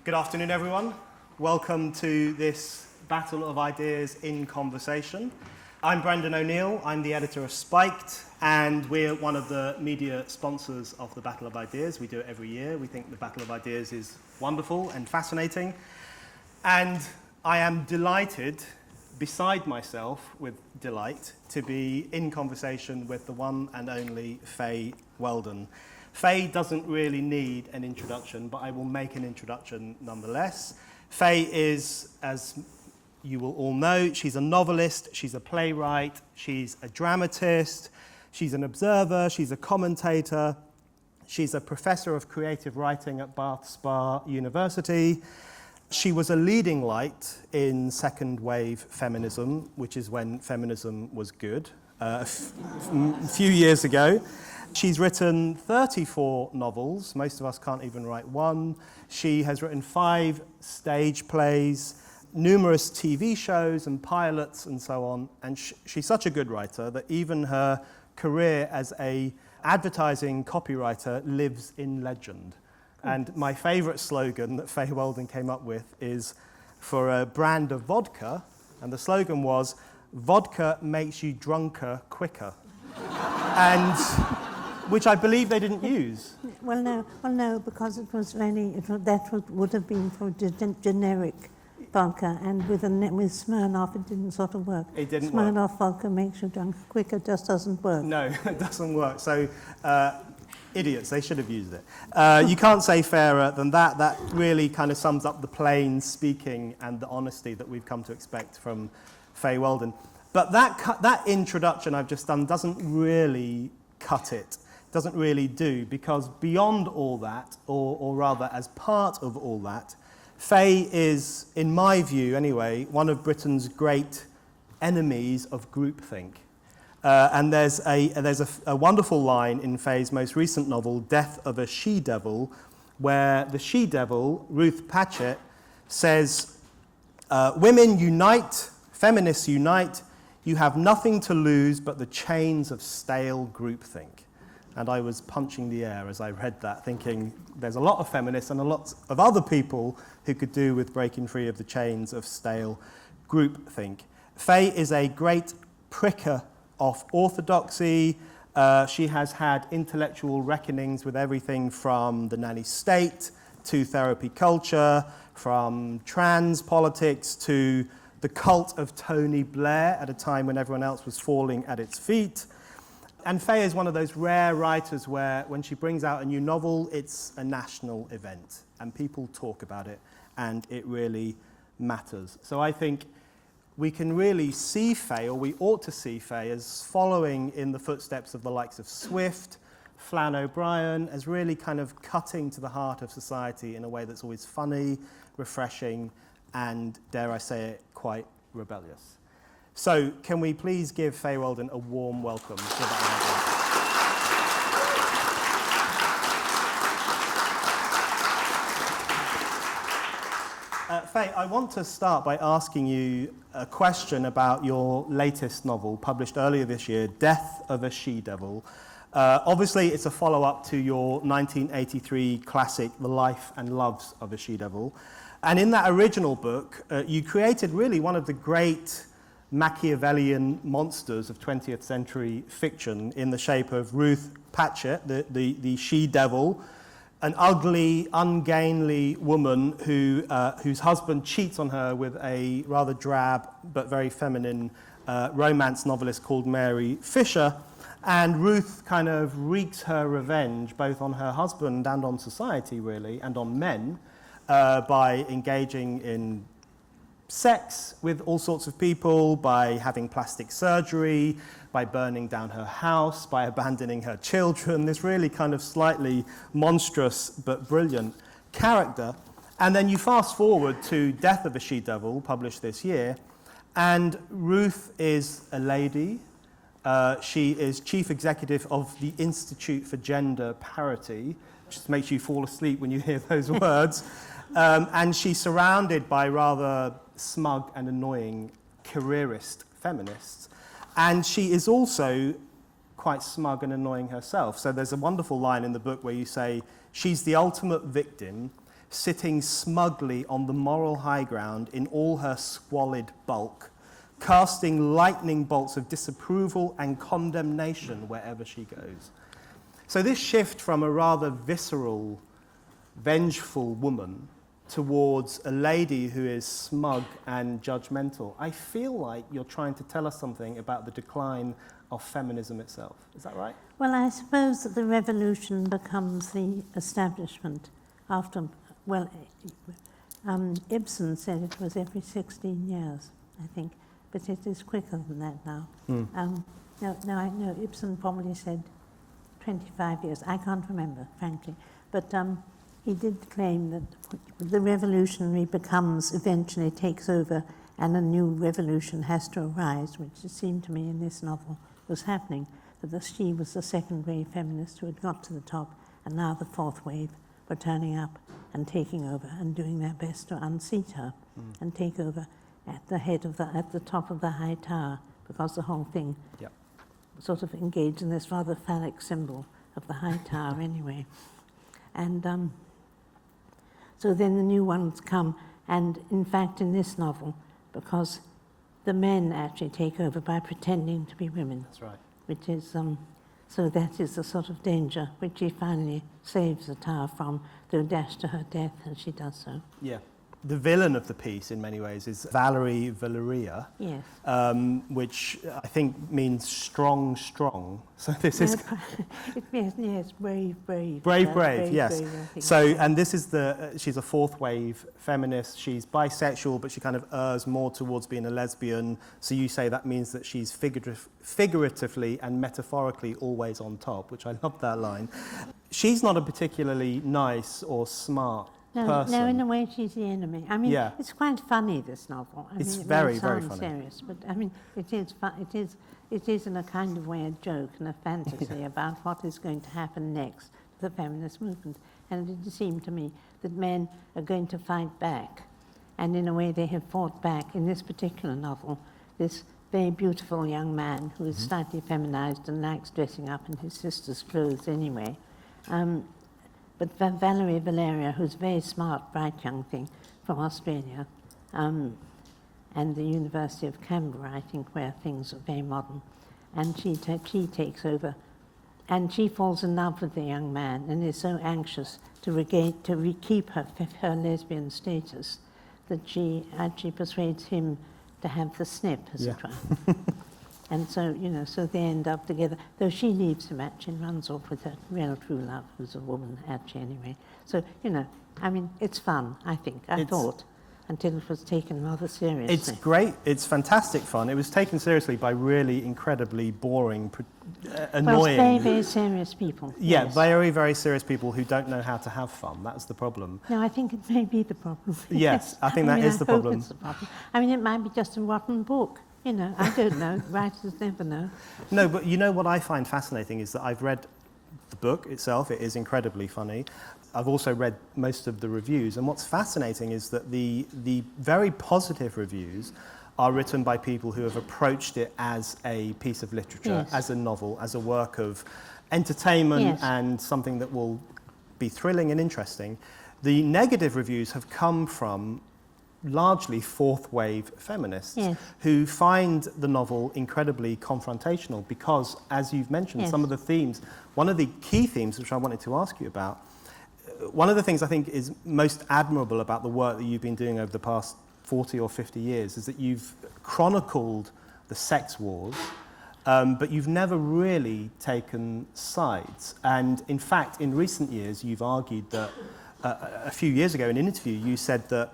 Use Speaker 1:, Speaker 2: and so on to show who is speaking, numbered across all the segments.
Speaker 1: Good afternoon, everyone. Welcome to this Battle of Ideas in Conversation. I'm Brendan O'Neill. I'm the editor of Spiked, and we're one of the media sponsors of the Battle of Ideas. We do it every year. We think the Battle of Ideas is wonderful and fascinating. And I am delighted, beside myself with delight, to be in conversation with the one and only Fay Weldon. Fay doesn't really need an introduction, but I will make an introduction nonetheless. Fay is, as you will all know, she's a novelist, she's a playwright, she's a dramatist, she's an observer, she's a commentator, she's a professor of creative writing at Bath Spa University. She was a leading light in second wave feminism, which is when feminism was good, a few years ago. She's written 34 novels. Most of us can't even write one. She has written 5 stage plays, numerous TV shows and pilots and so on. And she's such a good writer that even her career as an advertising copywriter lives in legend. And my favorite slogan that Fay Weldon came up with is for a brand of vodka, and the slogan was, "Vodka makes you drunker quicker." And which I believe they didn't use.
Speaker 2: Well, no, because it was would have been for generic vodka, and with Smirnoff it didn't sort of work.
Speaker 1: It didn't work.
Speaker 2: Smirnoff vodka makes you drunk quicker, just doesn't work.
Speaker 1: No, it doesn't work. So, idiots, they should have used it. You can't say fairer than that. That really kind of sums up the plain speaking and the honesty that we've come to expect from Fay Weldon. But that introduction I've just done doesn't really cut it. Doesn't really do, because beyond all that, or rather as part of all that, Fay is, in my view anyway, one of Britain's great enemies of groupthink. And there's a wonderful line in Fay's most recent novel, Death of a She-Devil, where the she-devil, Ruth Patchett, says, "Women unite, feminists unite, you have nothing to lose but the chains of stale groupthink." And I was punching the air as I read that, thinking there's a lot of feminists and a lot of other people who could do with breaking free of the chains of stale groupthink. Fay is a great pricker of orthodoxy. She has had intellectual reckonings with everything from the nanny state to therapy culture, from trans politics to the cult of Tony Blair at a time when everyone else was falling at its feet. And Fay is one of those rare writers where when she brings out a new novel, it's a national event and people talk about it and it really matters. So I think we can really see Fay, or we ought to see Fay, as following in the footsteps of the likes of Swift, Flann O'Brien, as really kind of cutting to the heart of society in a way that's always funny, refreshing, and, dare I say it, quite rebellious. So, can we please give Fay Weldon a warm welcome to that audience. Fay, I want to start by asking you a question about your latest novel, published earlier this year, Death of a She-Devil. Obviously, it's a follow-up to your 1983 classic, The Life and Loves of a She-Devil. And in that original book, you created really one of the great Machiavellian monsters of 20th century fiction in the shape of Ruth Patchett, the she-devil, an ugly, ungainly woman whose husband cheats on her with a rather drab but very feminine romance novelist called Mary Fisher. And Ruth kind of wreaks her revenge both on her husband and on society, really, and on men, by engaging in sex with all sorts of people, by having plastic surgery, by burning down her house, by abandoning her children, this really kind of slightly monstrous but brilliant character. And then you fast forward to Death of a She-Devil, published this year, and Ruth is a lady. She is chief executive of the Institute for Gender Parity, which just makes you fall asleep when you hear those words. And she's surrounded by rather smug and annoying careerist feminists. And she is also quite smug and annoying herself. So there's a wonderful line in the book where you say, she's the ultimate victim. sitting smugly on the moral high ground in all her squalid bulk, casting lightning bolts of disapproval and condemnation wherever she goes. So this shift from a rather visceral, vengeful woman towards a lady who is smug and judgmental, I feel like you're trying to tell us something about the decline of feminism itself. Is that right?
Speaker 2: Well, I suppose that the revolution becomes the establishment after, well, Ibsen said it was every 16 years, I think, but it is quicker than that now. No, I know Ibsen probably said 25 years. I can't remember, frankly. But he did claim that the revolutionary becomes, eventually takes over, and a new revolution has to arise, which it seemed to me in this novel was happening, that she was the second wave feminist who had got to the top, and now the fourth wave were turning up and taking over and doing their best to unseat her and take over at the top of the high tower, because the whole thing sort of engaged in this rather phallic symbol of the high tower anyway. And so then the new ones come, and in fact in this novel, because the men actually take over by pretending to be women.
Speaker 1: That's right.
Speaker 2: Which is, so that is the sort of danger which he finally saves the tower from, though dashed to her death, and she does so.
Speaker 1: Yeah. The villain of the piece, in many ways, is Valerie Valeria,
Speaker 2: yes.
Speaker 1: Which I think means strong. So this is
Speaker 2: yes, brave.
Speaker 1: Brave, yes.
Speaker 2: Brave,
Speaker 1: so, and this is she's a fourth wave feminist. She's bisexual, but she kind of errs more towards being a lesbian. So you say that means that she's figuratively and metaphorically always on top, which I love that line. She's not a particularly nice or smart person.
Speaker 2: No, in a way she's the enemy. I mean, it's quite funny, this novel.
Speaker 1: It's
Speaker 2: it
Speaker 1: very
Speaker 2: sound
Speaker 1: funny.
Speaker 2: Serious, but I mean, it is in a kind of way a joke and a fantasy about what is going to happen next to the feminist movement. And it seemed to me that men are going to fight back. And in a way they have fought back in this particular novel, this very beautiful young man who is slightly feminized and likes dressing up in his sister's clothes anyway. But Valerie Valeria, who's a very smart, bright young thing from Australia, and the University of Canberra, I think, where things are very modern, and she takes over, and she falls in love with the young man and is so anxious to keep her lesbian status that she actually persuades him to have the snip, as it were. And so, so they end up together, though she leaves him actually and runs off with her real true love, who's a woman actually anyway. So, I mean, it's fun, I think, I thought, until it was taken rather seriously.
Speaker 1: It's great, it's fantastic fun. It was taken seriously by really incredibly boring, annoying...
Speaker 2: Well, very serious people.
Speaker 1: Yeah,
Speaker 2: yes.
Speaker 1: very, very serious people who don't know how to have fun. That's the problem.
Speaker 2: No, I think it may be the problem.
Speaker 1: Yes, I think that is the problem.
Speaker 2: I hope it's the problem. I mean, it might be just a rotten book. I don't know. Writers never know.
Speaker 1: No, but what I find fascinating is that I've read the book itself. It is incredibly funny. I've also read most of the reviews, and what's fascinating is that the very positive reviews are written by people who have approached it as a piece of literature, as a novel, as a work of entertainment and something that will be thrilling and interesting. The negative reviews have come from largely fourth wave feminists who find the novel incredibly confrontational because, as you've mentioned, some of the themes, one of the key themes which I wanted to ask you about, one of the things I think is most admirable about the work that you've been doing over the past 40 or 50 years is that you've chronicled the sex wars, but you've never really taken sides. And in fact, in recent years, you've argued that a few years ago in an interview, you said that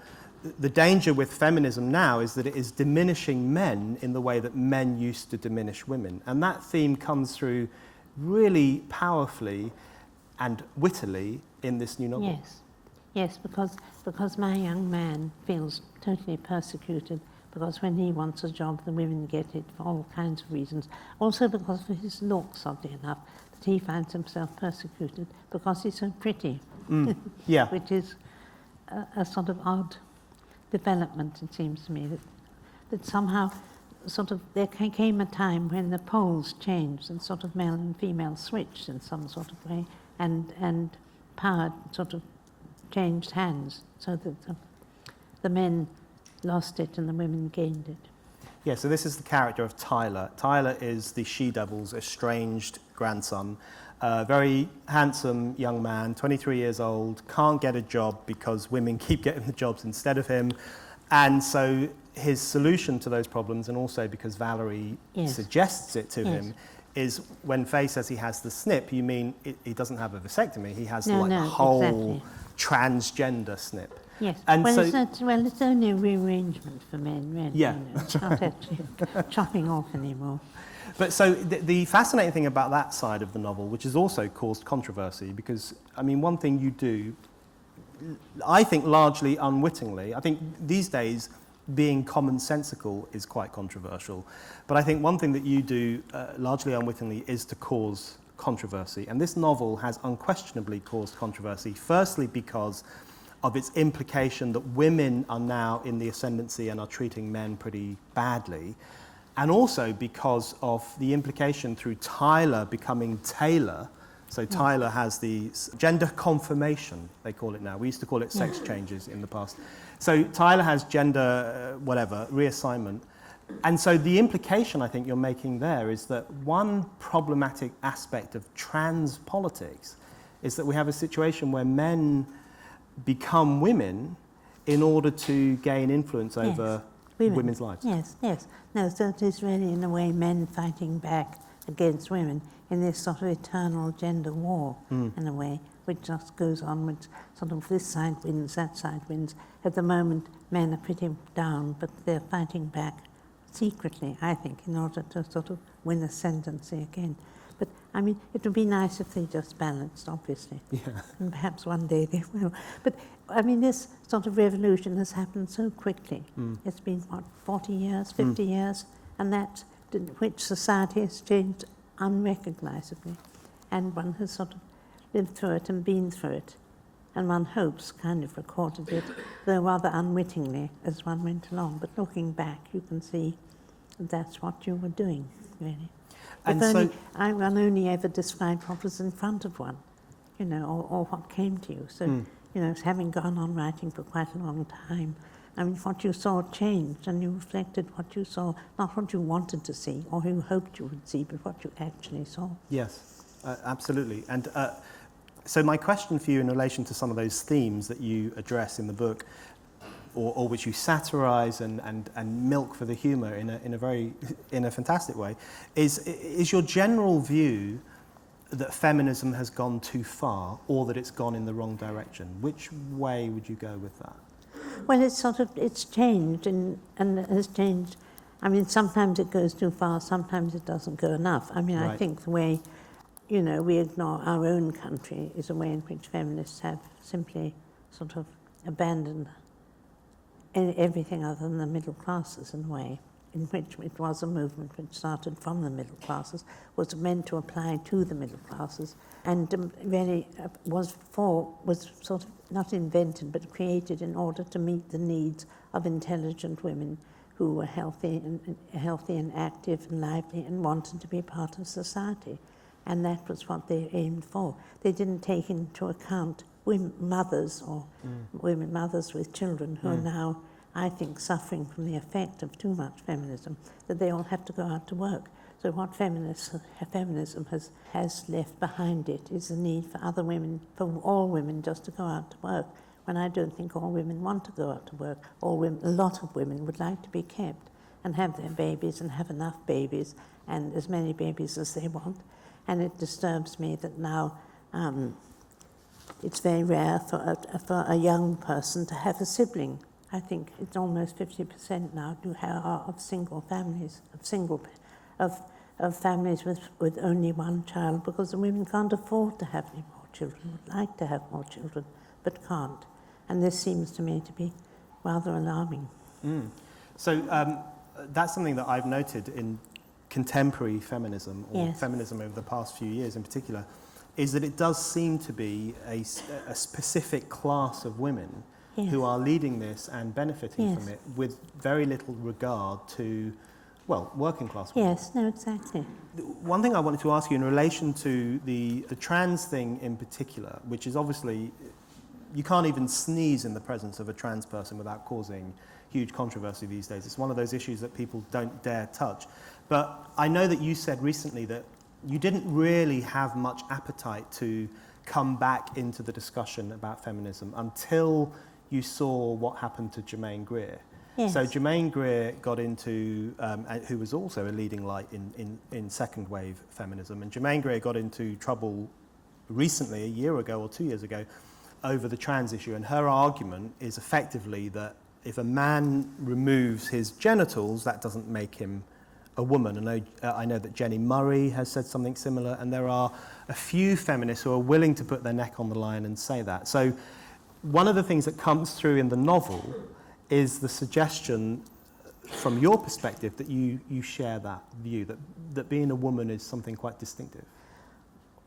Speaker 1: the danger with feminism now is that it is diminishing men in the way that men used to diminish women. And that theme comes through really powerfully and wittily in this new novel.
Speaker 2: Yes, because my young man feels totally persecuted, because when he wants a job, the women get it for all kinds of reasons. Also because of his looks, oddly enough, that he finds himself persecuted because he's so pretty. Which is a sort of odd development, it seems to me, that somehow sort of there came a time when the poles changed and sort of male and female switched in some sort of way, and power sort of changed hands, so that the men lost it and the women gained it.
Speaker 1: Yeah, so this is the character of Tyler. Tyler is the she-devil's estranged grandson. Very handsome young man, 23 years old, can't get a job because women keep getting the jobs instead of him. And so his solution to those problems, and also because Valerie suggests it to him, is when Fay says he has the snip, you mean he doesn't have a vasectomy, he has a whole transgender snip.
Speaker 2: Yes,
Speaker 1: and
Speaker 2: it's only a rearrangement for men, really.
Speaker 1: Yeah.
Speaker 2: It's not actually chopping off anymore.
Speaker 1: But so the fascinating thing about that side of the novel, which has also caused controversy, because, I mean, one thing you do, I think largely unwittingly, I think these days being commonsensical is quite controversial, but I think one thing that you do largely unwittingly is to cause controversy. And this novel has unquestionably caused controversy, firstly because of its implication that women are now in the ascendancy and are treating men pretty badly, and also because of the implication through Tyler becoming Taylor. So Tyler has the gender confirmation, they call it now. We used to call it sex changes in the past. So Tyler has gender, reassignment. And so the implication I think you're making there is that one problematic aspect of trans politics is that we have a situation where men become women in order to gain influence over women's lives.
Speaker 2: Yes. No, so it is really in a way men fighting back against women in this sort of eternal gender war, in a way, which just goes on, which sort of this side wins, that side wins. At the moment, men are pretty down, but they're fighting back secretly, I think, in order to sort of win ascendancy again. But, I mean, it would be nice if they just balanced, obviously. Yeah. And perhaps one day they will. But, I mean, this sort of revolution has happened so quickly. It's been, 40 years, 50 years? And that, which society has changed unrecognisably. And one has sort of lived through it and been through it. And one hopes, kind of recorded it, though rather unwittingly, as one went along. But looking back, you can see that's what you were doing, really. And one only ever described what was in front of one, you know, or what came to you. So, you know, having gone on writing for quite a long time, I mean, what you saw changed, and you reflected what you saw, not what you wanted to see or you hoped you would see, but what you actually saw. Yes,
Speaker 1: absolutely. And so my question for you in relation to some of those themes that you address in the book, or which you satirize and milk for the humor in a fantastic way, is your general view that feminism has gone too far, or that it's gone in the wrong direction? Which way would you go with that?
Speaker 2: Well, it's changed and it has changed. I mean, sometimes it goes too far, sometimes it doesn't go enough. I mean, I think the way, you know, we ignore our own country is a way in which feminists have simply sort of abandoned everything other than the middle classes, in a way, in which it was a movement which started from the middle classes, was meant to apply to the middle classes, and really was sort of not invented but created in order to meet the needs of intelligent women who were healthy and active and lively and wanted to be part of society. And that was what they aimed for. They didn't take into account women mothers with children who are now, I think, suffering from the effect of too much feminism, that they all have to go out to work. So what feminism has left behind it is the need for other women, for all women, just to go out to work, when I don't think all women want to go out to work. A lot of women would like to be kept and have their babies and have enough babies and as many babies as they want. And it disturbs me that now it's very rare for a young person to have a sibling. I think it's almost 50% now of single families, of families with only one child, because the women can't afford to have any more children, would like to have more children, but can't. And this seems to me to be rather alarming.
Speaker 1: So that's something that I've noted in contemporary feminism, or feminism over the past few years in particular, is that it does seem to be a specific class of women who are leading this and benefiting from it with very little regard to, well, working class women.
Speaker 2: Yes, no, exactly.
Speaker 1: One thing I wanted to ask you in relation to the trans thing in particular, which is obviously you can't even sneeze in the presence of a trans person without causing huge controversy these days. It's one of those issues that people don't dare touch. But I know that you said recently that you didn't really have much appetite to come back into the discussion about feminism until you saw what happened to Germaine Greer.
Speaker 2: Yes.
Speaker 1: So Germaine Greer got into, who was also a leading light in second wave feminism, and Germaine Greer got into trouble recently, a year ago or 2 years ago, over the trans issue. And her argument is effectively that if a man removes his genitals, that doesn't make him a woman. And I know that Jenny Murray has said something similar, and there are a few feminists who are willing to put their neck on the line and say that. So one of the things that comes through in the novel is the suggestion, from your perspective, that you share that view, that being a woman is something quite distinctive.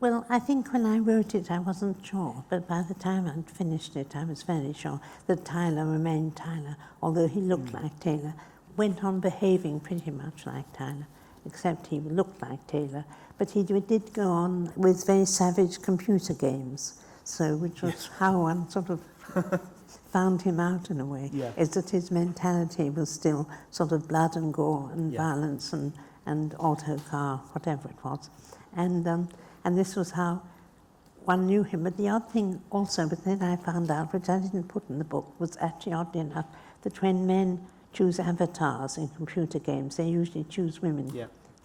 Speaker 2: Well, I think when I wrote it, I wasn't sure, but by the time I'd finished it, I was very sure that Tyler remained Tyler, although he looked like Taylor, went on behaving pretty much like Tyler, except he looked like Taylor. But he did go on with very savage computer games, so which was how one sort of found him out in a way, is that his mentality was still sort of blood and gore and violence and auto car, whatever it was. And this was how one knew him. But the odd thing also, but then I found out, which I didn't put in the book, was actually oddly enough, that when men choose avatars in computer games, they usually choose women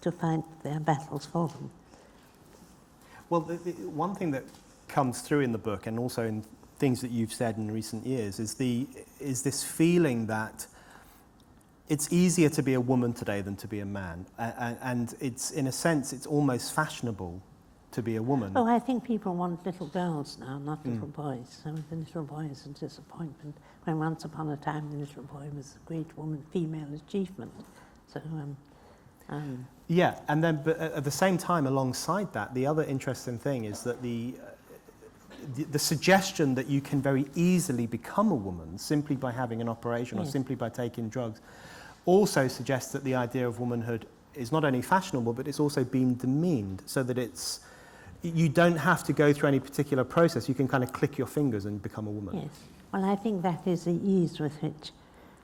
Speaker 2: to fight their battles for them.
Speaker 1: Well, the one thing that comes through in the book, and also in things that you've said in recent years, is this feeling that it's easier to be a woman today than to be a man. And it's, in a sense, it's almost fashionable to be a woman.
Speaker 2: Oh, I think people want little girls now, not little boys. So the little boy is a disappointment, when once upon a time the little boy was a great woman, female achievement. So,
Speaker 1: yeah, and then but at the same time, alongside that, the other interesting thing is that the suggestion that you can very easily become a woman simply by having an operation or simply by taking drugs also suggests that the idea of womanhood is not only fashionable, but it's also been demeaned, so that you don't have to go through any particular process. You can kind of click your fingers and become a woman.
Speaker 2: Yes. Well, I think that is the ease with which,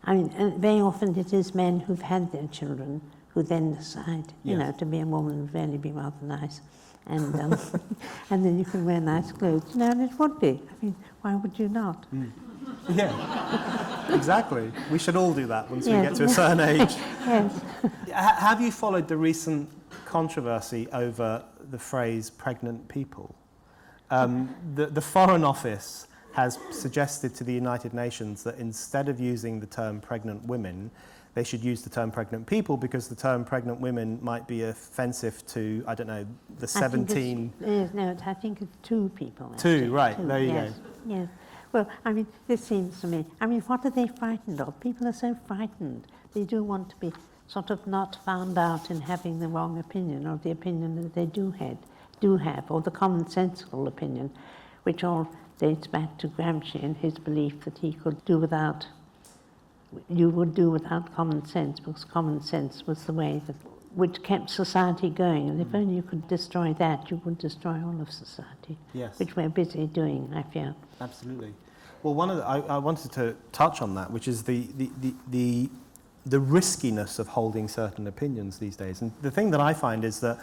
Speaker 2: I mean, very often it is men who've had their children who then decide, you know, to be a woman would really be rather nice. And and then you can wear nice clothes. You know, and it would be. I mean, why would you not?
Speaker 1: Yeah, exactly. We should all do that once we get to a certain age.
Speaker 2: Yes.
Speaker 1: Have you followed the recent controversy over the phrase pregnant people? The Foreign Office has suggested to the United Nations that instead of using the term pregnant women, they should use the term pregnant people, because the term pregnant women might be offensive to, I don't know, the 17...
Speaker 2: I think it's two people.
Speaker 1: Actually. Two, right, there you go.
Speaker 2: Yes. Well, I mean, this seems to me, I mean, what are they frightened of? People are so frightened. They do want to be sort of not found out in having the wrong opinion, or the opinion that they do have, or the commonsensical opinion, which all dates back to Gramsci and his belief that he could do without, you would do without common sense, because common sense was the way that which kept society going, and if only you could destroy that, you would destroy all of society, which we're busy doing, I fear. Absolutely.
Speaker 1: Well, I wanted to touch on that, which is the riskiness of holding certain opinions these days. And the thing that I find is that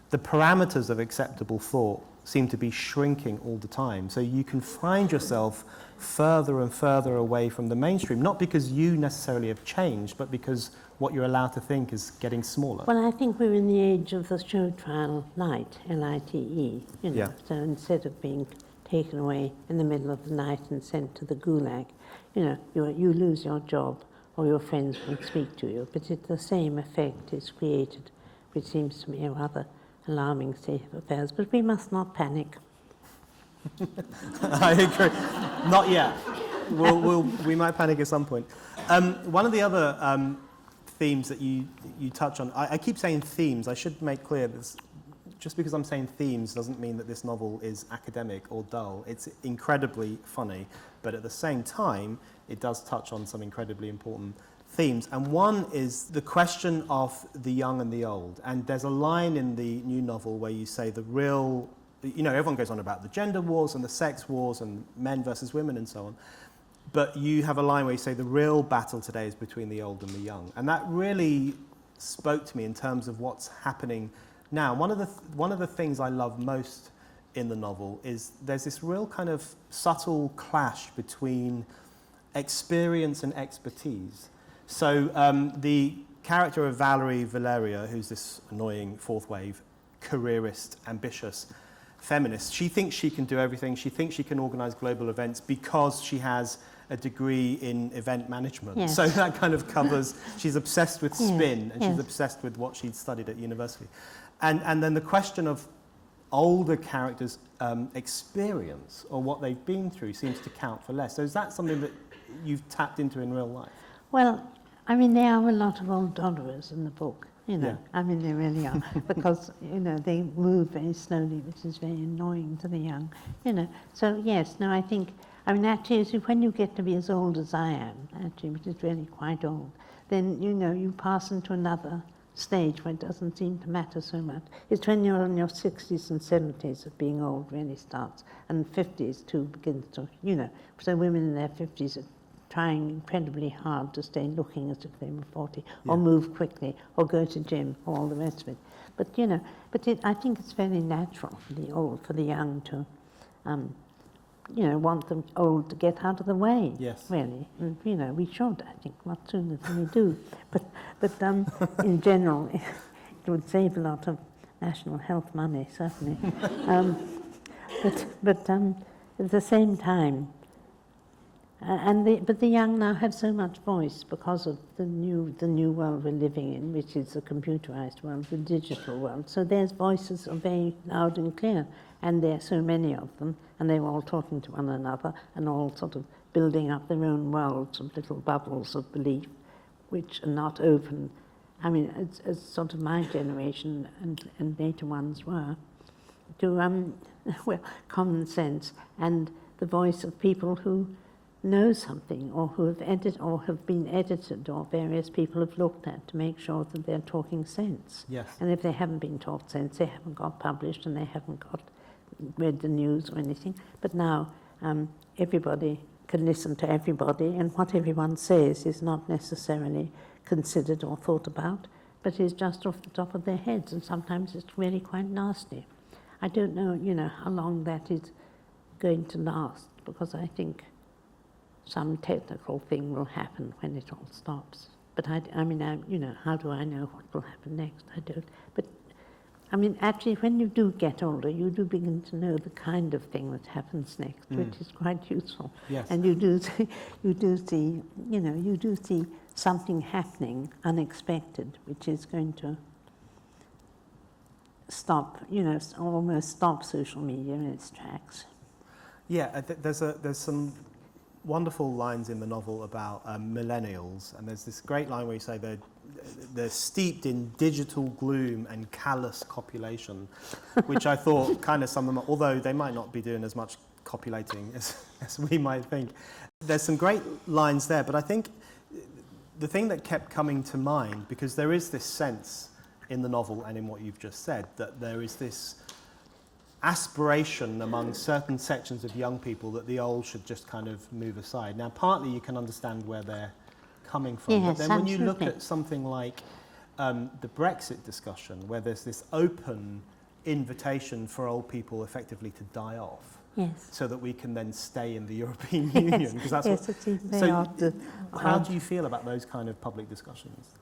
Speaker 1: the parameters of acceptable thought seem to be shrinking all the time. So you can find yourself further and further away from the mainstream, not because you necessarily have changed, but because what you're allowed to think is getting smaller.
Speaker 2: Well, I think we're in the age of the show trial light, L-I-T-E, you know. So instead of being taken away in the middle of the night and sent to the gulag, you know, you lose your job or your friends won't speak to you, but the same effect is created, which seems to me a rather alarming state of affairs. But we must not panic.
Speaker 1: I agree. Not yet. We might panic at some point. One of the other themes that you touch on, I keep saying themes. I should make clear this. Just because I'm saying themes doesn't mean that this novel is academic or dull. It's incredibly funny, but at the same time, it does touch on some incredibly important themes. And one is the question of the young and the old. And there's a line in the new novel where you say the real you know, everyone goes on about the gender wars and the sex wars and men versus women and so on. But you have a line where you say the real battle today is between the old and the young. And that really spoke to me in terms of what's happening now. One of the things I love most in the novel is there's this real kind of subtle clash between experience and expertise. So the character of Valerie Valeria, who's this annoying fourth wave, careerist, ambitious feminist, she thinks she can do everything. She thinks she can organise global events because she has a degree in event management.
Speaker 2: Yes.
Speaker 1: So that kind of covers, she's obsessed with spin, and
Speaker 2: Yes.
Speaker 1: she's obsessed with what she'd studied at university. And then the question of older characters' experience or what they've been through seems to count for less. So is that something that you've tapped into in real life?
Speaker 2: Well, I mean, there are a lot of old dodderers in the book, you know.
Speaker 1: Yeah.
Speaker 2: I mean, they really are, because, you know, they move very slowly, which is very annoying to the young, you know. So, yes, no, I think, I mean, actually, when you get to be as old as I am, actually, which is really quite old, then, you know, you pass into another stage where it doesn't seem to matter so much. It's when you're in your 60s and 70s that being old really starts, and 50s too begins to, you know. So women in their 50s are trying incredibly hard to stay looking as if they were 40, or move quickly, or go to gym, or all the rest of it. But, you know, I think it's very natural for the young to, you know, want the old to get out of the way, really. And, you know, we should, I think, much sooner than we do. But in general, it would save a lot of national health money, certainly. But at the same time, but the young now have so much voice because of the new world we're living in, which is the computerized world, the digital world. So their voices are very loud and clear, and there are so many of them, and they're all talking to one another and all sort of building up their own worlds of little bubbles of belief, which are not open. I mean, as sort of my generation and later ones were, to well, common sense and the voice of people who know something, or who have edited, or have been edited, or various people have looked at to make sure that they're talking sense.
Speaker 1: Yes.
Speaker 2: And if they haven't been taught sense, they haven't got published, and they haven't got read the news or anything. But now everybody can listen to everybody, and what everyone says is not necessarily considered or thought about, but is just off the top of their heads, and sometimes it's really quite nasty. I don't know, you know, how long that is going to last, because I think some technical thing will happen when it all stops. But I mean, you know, how do I know what will happen next? I don't. But I mean, actually, when you do get older, you do begin to know the kind of thing that happens next, which is quite useful.
Speaker 1: Yes.
Speaker 2: And you do see something happening unexpected, which is going to stop, you know, almost stop social media in its tracks.
Speaker 1: Yeah, there's some wonderful lines in the novel about millennials, and there's this great line where you say they're steeped in digital gloom and callous copulation, which I thought kind of summed them up, although they might not be doing as much copulating as we might think. There's some great lines there, but I think the thing that kept coming to mind, because there is this sense in the novel and in what you've just said, that there is this aspiration among certain sections of young people that the old should just kind of move aside. Now, partly you can understand where they're coming from,
Speaker 2: Yes,
Speaker 1: but then when you look
Speaker 2: absolutely.
Speaker 1: at something like the Brexit discussion, where there's this open invitation for old people effectively to die off,
Speaker 2: Yes.
Speaker 1: so that we can then stay in the European Union, because that's
Speaker 2: Yes,
Speaker 1: what.
Speaker 2: it seems very
Speaker 1: So,
Speaker 2: odd
Speaker 1: how do you feel about those kind of public discussions?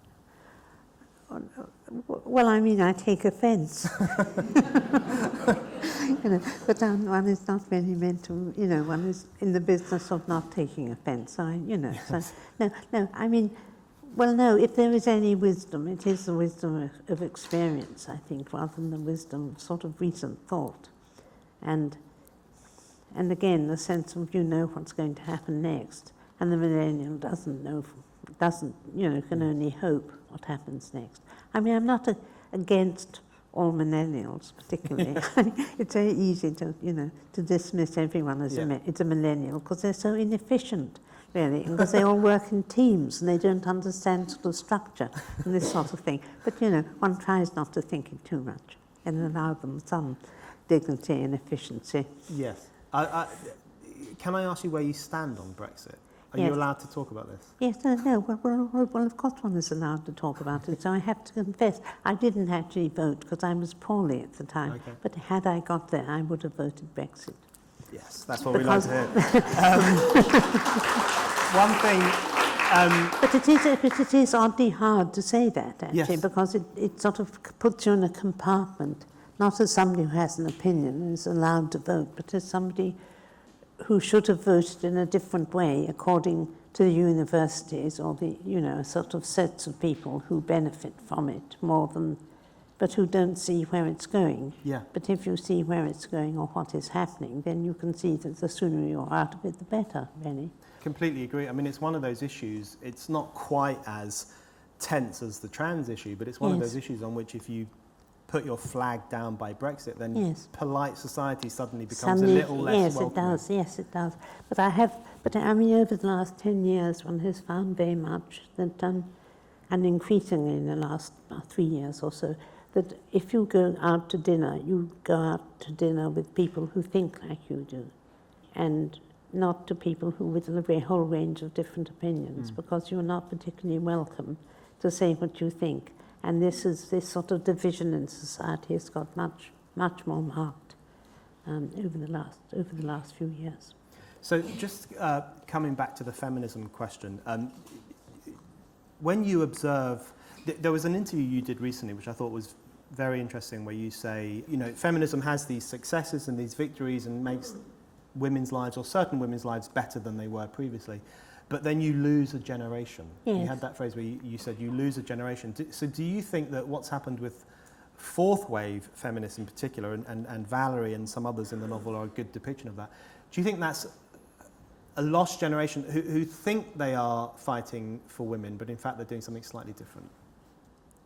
Speaker 2: Well, I mean, I take offence. You know, but one is not really meant to, you know, one is in the business of not taking offence. You know,
Speaker 1: Yes.
Speaker 2: so, no, I mean, well, no, if there is any wisdom, it is the wisdom of experience, I think, rather than the wisdom of sort of recent thought. And again, the sense of, you know, what's going to happen next, and the millennial doesn't know, you know, can only hope what happens next. I mean, I'm not against all millennials particularly. It's very easy to, you know, to dismiss everyone as it's a millennial, because they're so inefficient, really, because they all work in teams and they don't understand sort of structure and this sort of thing. But, you know, one tries not to think it too much. and allow them some dignity and efficiency.
Speaker 1: Yes. Can I ask you where you stand on Brexit? Are
Speaker 2: Yes.
Speaker 1: you allowed to talk about this?
Speaker 2: Yes, no, well, of course one is allowed to talk about it, so I have to confess, I didn't actually vote because I was poorly at the time,
Speaker 1: Okay.
Speaker 2: but had I got there, I would have voted Brexit.
Speaker 1: Yes, that's what we like to hear. One thing...
Speaker 2: But it is oddly hard to say that, actually,
Speaker 1: Yes.
Speaker 2: because it sort of puts you in a compartment, not as somebody who has an opinion and is allowed to vote, but as somebody who should have voted in a different way according to the universities or the, sort of sets of people who benefit from it more than, but who don't see where it's going.
Speaker 1: Yeah.
Speaker 2: But if you see where it's going or what is happening, then you can see that the sooner you're out of it, the better, really.
Speaker 1: Completely agree. I mean, it's one of those issues, it's not quite as tense as the trans issue, but it's one of those issues on which if you put your flag down by Brexit, then polite society suddenly becomes a little less welcoming.
Speaker 2: Yes, it does. But I mean, over the last 10 years, one has found very much that, and increasingly in the last 3 years or so, that if you go out to dinner, you go out to dinner with people who think like you do, and not to people who with a whole range of different opinions, because you're not particularly welcome to say what you think. And this sort of division in society has got much more marked over the last few years.
Speaker 1: So just coming back to the feminism question, when you observe, there was an interview you did recently which I thought was very interesting, where you say, feminism has these successes and these victories and makes women's lives, or certain women's lives, better than they were previously. But then you lose a generation.
Speaker 2: Yes.
Speaker 1: You had that phrase where you said you lose a generation. So do you think that what's happened with fourth wave feminists in particular, and Valerie and some others in the novel are a good depiction of that, do you think that's a lost generation who think they are fighting for women, but in fact they're doing something slightly different?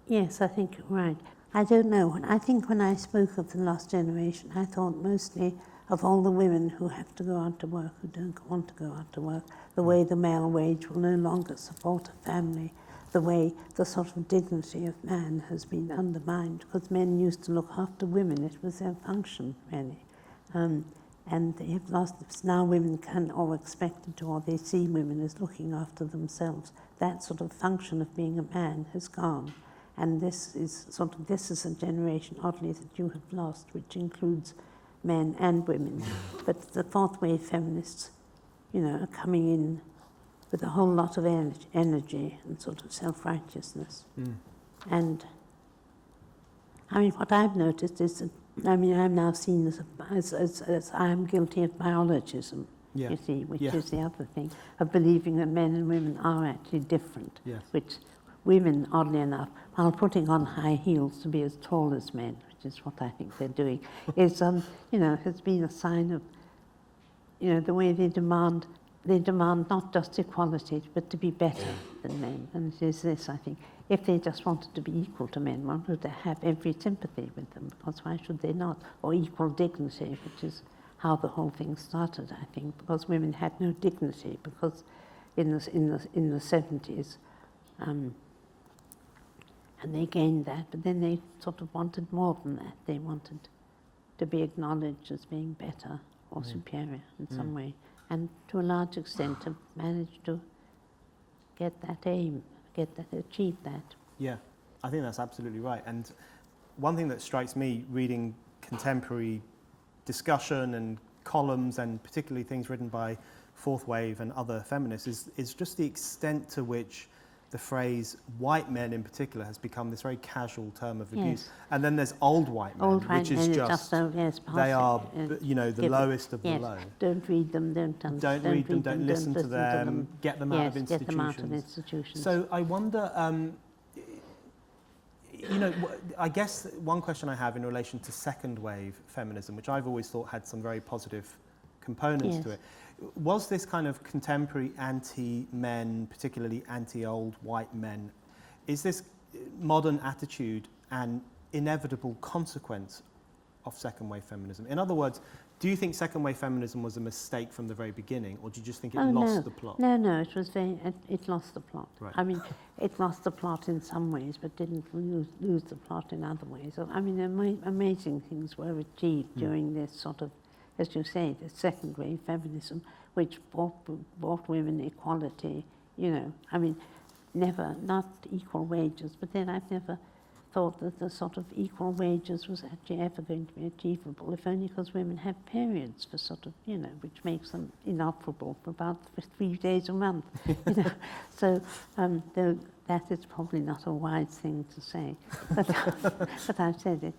Speaker 2: Yes, I think you're right. I don't know. I think when I spoke of the lost generation, I thought mostly of all the women who have to go out to work, who don't want to go out to work, the way the male wage will no longer support a family, the way the sort of dignity of man has been undermined, because men used to look after women. It was their function, really. And they have lost it. Now women can, or expected to, or they see women as looking after themselves. That sort of function of being a man has gone. And this is a generation, oddly, that you have lost, which includes men and women. But the fourth wave feminists, are coming in with a whole lot of energy and sort of self-righteousness. And I mean, what I've noticed is that, I'm now seen as I am guilty of biologism, you see, which is the other thing, of believing that men and women are actually different, which women, oddly enough, while putting on high heels to be as tall as men, which is what I think they're doing, is, has been a sign of, the way they demand not just equality, but to be better than men. And it is this, I think. If they just wanted to be equal to men, one would have every sympathy with them, because why should they not? Or equal dignity, which is how the whole thing started, I think, because women had no dignity, because in the 70s, and they gained that, but then they sort of wanted more than that. They wanted to be acknowledged as being better or superior in some way, and to a large extent have managed to get that aim, achieve that.
Speaker 1: Yeah, I think that's absolutely right. And one thing that strikes me reading contemporary discussion and columns, and particularly things written by fourth wave and other feminists, is just the extent to which the phrase white men in particular has become this very casual term of abuse. And then there's old white men, which is just they are, the lowest of the low.
Speaker 2: Don't read them, don't
Speaker 1: read them, don't listen to them, get them out of institutions.
Speaker 2: Get them out of institutions.
Speaker 1: So I wonder, I guess one question I have in relation to second wave feminism, which I've always thought had some very positive components to it, was this kind of contemporary anti-men, particularly anti-old white men, is this modern attitude an inevitable consequence of second wave feminism? In other words, do you think second wave feminism was a mistake from the very beginning, or do you just think it lost the plot?
Speaker 2: No, it lost the plot.
Speaker 1: Right.
Speaker 2: I mean, it lost the plot in some ways, but didn't lose the plot in other ways. I mean, amazing things were achieved during this sort of, as you say, the second wave feminism, which brought women equality, you know. I mean, not equal wages, but then I've never thought that the sort of equal wages was actually ever going to be achievable, if only because women have periods for sort of, you know, which makes them inoperable for about 3 days a month, you know. So though that is probably not a wise thing to say, but I've said it.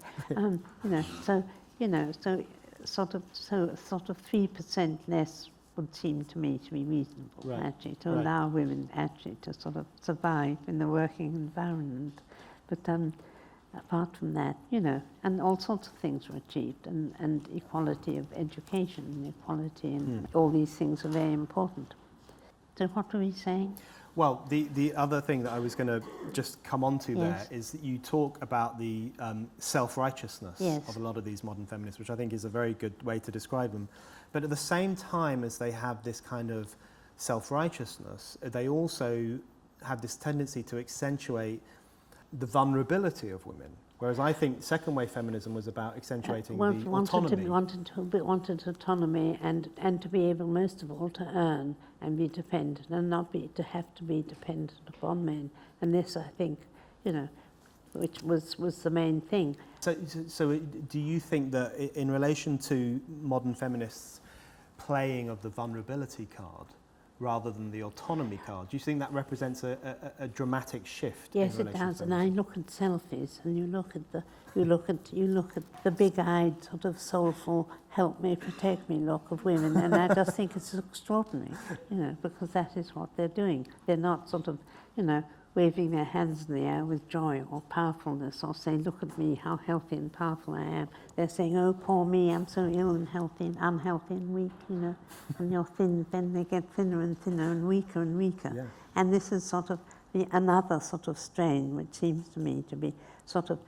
Speaker 2: So sort of 3% less would seem to me to be reasonable, actually, to allow women actually to sort of survive in the working environment. But apart from that, you know, and all sorts of things were achieved, and equality of education and equality, and all these things are very important. So what were we saying?
Speaker 1: Well, the other thing that I was going to just come on to there is that you talk about the self-righteousness of a lot of these modern feminists, which I think is a very good way to describe them. But at the same time as they have this kind of self-righteousness, they also have this tendency to accentuate the vulnerability of women. Whereas I think second wave feminism was about accentuating the autonomy.
Speaker 2: Wanted autonomy and to be able, most of all, to earn and be dependent, and not to have to be dependent upon men. And this, I think, you know, which was the main thing.
Speaker 1: So do you think that in relation to modern feminists playing of the vulnerability card rather than the autonomy card, do you think that represents a dramatic shift?
Speaker 2: Yes, it does. And I look at selfies, and you look at the big-eyed, sort of soulful, help me, protect me look of women, and I just think it's extraordinary, you know, because that is what they're doing. They're not sort of, you know, waving their hands in the air with joy or powerfulness, or saying, look at me, how healthy and powerful I am. They're saying, oh, poor me, I'm so ill and healthy and unhealthy and weak, you know, and you're thin, then they get thinner and thinner and weaker and weaker. Yeah. And this is sort of another sort of strain, which seems to me to be sort of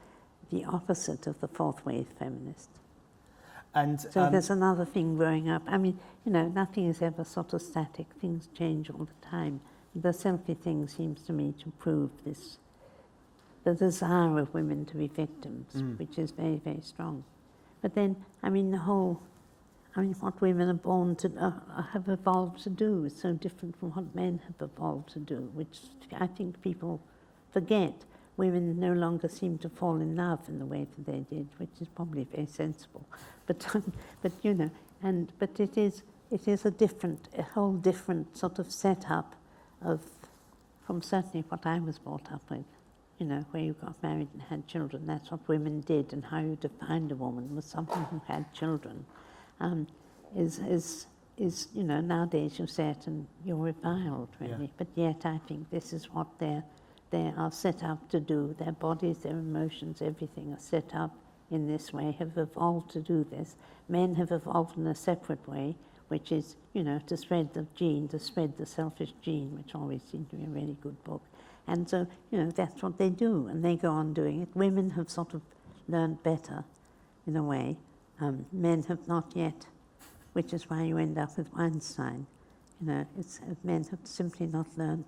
Speaker 2: the opposite of the fourth wave feminist.
Speaker 1: And
Speaker 2: so there's another thing growing up. I mean, you know, nothing is ever sort of static. Things change all the time. The selfie thing seems to me to prove this, the desire of women to be victims, which is very, very strong. But then, I mean, what women are born to, have evolved to do is so different from what men have evolved to do, which I think people forget. Women no longer seem to fall in love in the way that they did, which is probably very sensible. But you know, but it is a whole different sort of setup from certainly what I was brought up with, you know, where you got married and had children. That's what women did, and how you defined a woman was someone who had children. Is you know, nowadays you say it and you're reviled, really. Yeah. But yet I think this is what they are set up to do. Their bodies, their emotions, everything are set up in this way, have evolved to do this. Men have evolved in a separate way, which is, you know, to spread the gene, to spread the selfish gene, which always seemed to be a really good book. And so, you know, that's what they do, and they go on doing it. Women have sort of learned better, in a way. Men have not yet, which is why you end up with Weinstein. You know, men have simply not learned,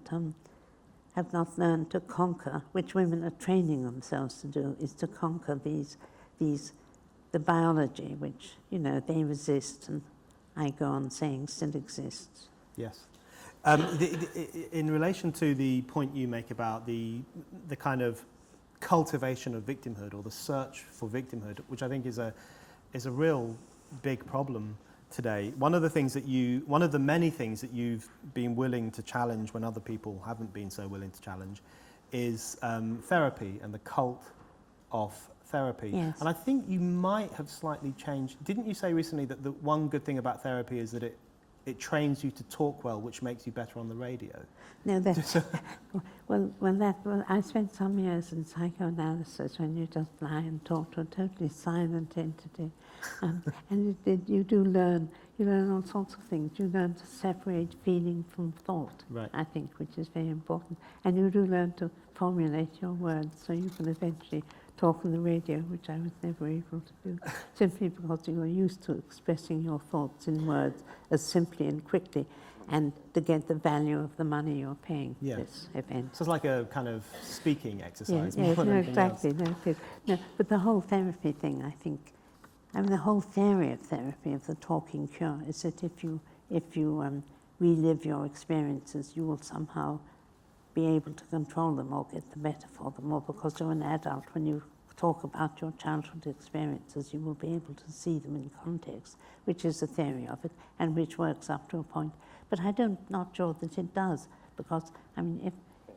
Speaker 2: have not learned to conquer, which women are training themselves to do, is to conquer the biology, which, you know, they resist, and I go on saying still exists.
Speaker 1: Yes. In relation to the point you make about the kind of cultivation of victimhood, or the search for victimhood, which I think is a real big problem today. One of the many things that you've been willing to challenge when other people haven't been so willing to challenge is therapy and the cult of therapy.
Speaker 2: Yes.
Speaker 1: And I think you might have slightly changed. Didn't you say recently that the one good thing about therapy is that it trains you to talk well, which makes you better on the radio?
Speaker 2: No, that's well, I spent some years in psychoanalysis when you just lie and talk to a totally silent entity, and you learn all sorts of things. You learn to separate feeling from thought, right. I think, which is very important, and you do learn to formulate your words so you can eventually talk on the radio, which I was never able to do, simply because you are used to expressing your thoughts in words as simply and quickly, and to get the value of the money you're paying for this event.
Speaker 1: So it's like a kind of speaking exercise.
Speaker 2: Yeah,
Speaker 1: more than anything
Speaker 2: exactly.
Speaker 1: else.
Speaker 2: No, it is. No, but the whole therapy thing, I think, the whole theory of therapy, of the talking cure, is that if you relive your experiences, you will somehow be able to control them or get the better for them, or because you're an adult, when you talk about your childhood experiences, you will be able to see them in context, which is the theory of it, and which works up to a point. But I'm not sure that it does, because,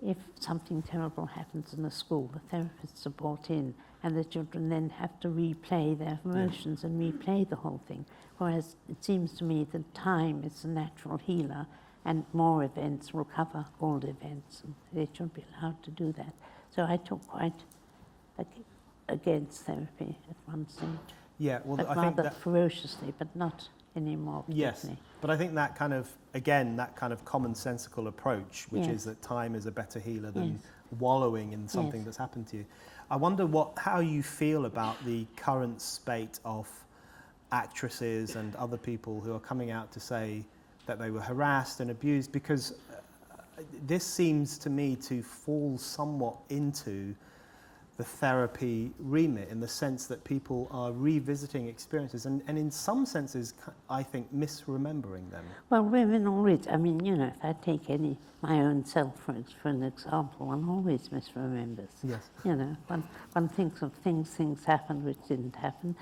Speaker 2: if something terrible happens in a school, the therapists are brought in, and the children then have to replay their emotions and replay the whole thing. Whereas it seems to me that time is the natural healer, and more events will cover all the events, and they should be allowed to do that. So I took quite against therapy at one stage.
Speaker 1: Yeah, well,
Speaker 2: but
Speaker 1: I
Speaker 2: rather
Speaker 1: think that
Speaker 2: ferociously, but not anymore.
Speaker 1: Yes, but I think that kind of, again, that kind of commonsensical approach, which is that time is a better healer than wallowing in something that's happened to you. I wonder how you feel about the current spate of actresses and other people who are coming out to say that they were harassed and abused, because this seems to me to fall somewhat into the therapy remit, in the sense that people are revisiting experiences and in some senses, I think, misremembering them.
Speaker 2: Well, women always, if I take my own self for an example, one always misremembers.
Speaker 1: Yes.
Speaker 2: One thinks of things happened which didn't happen,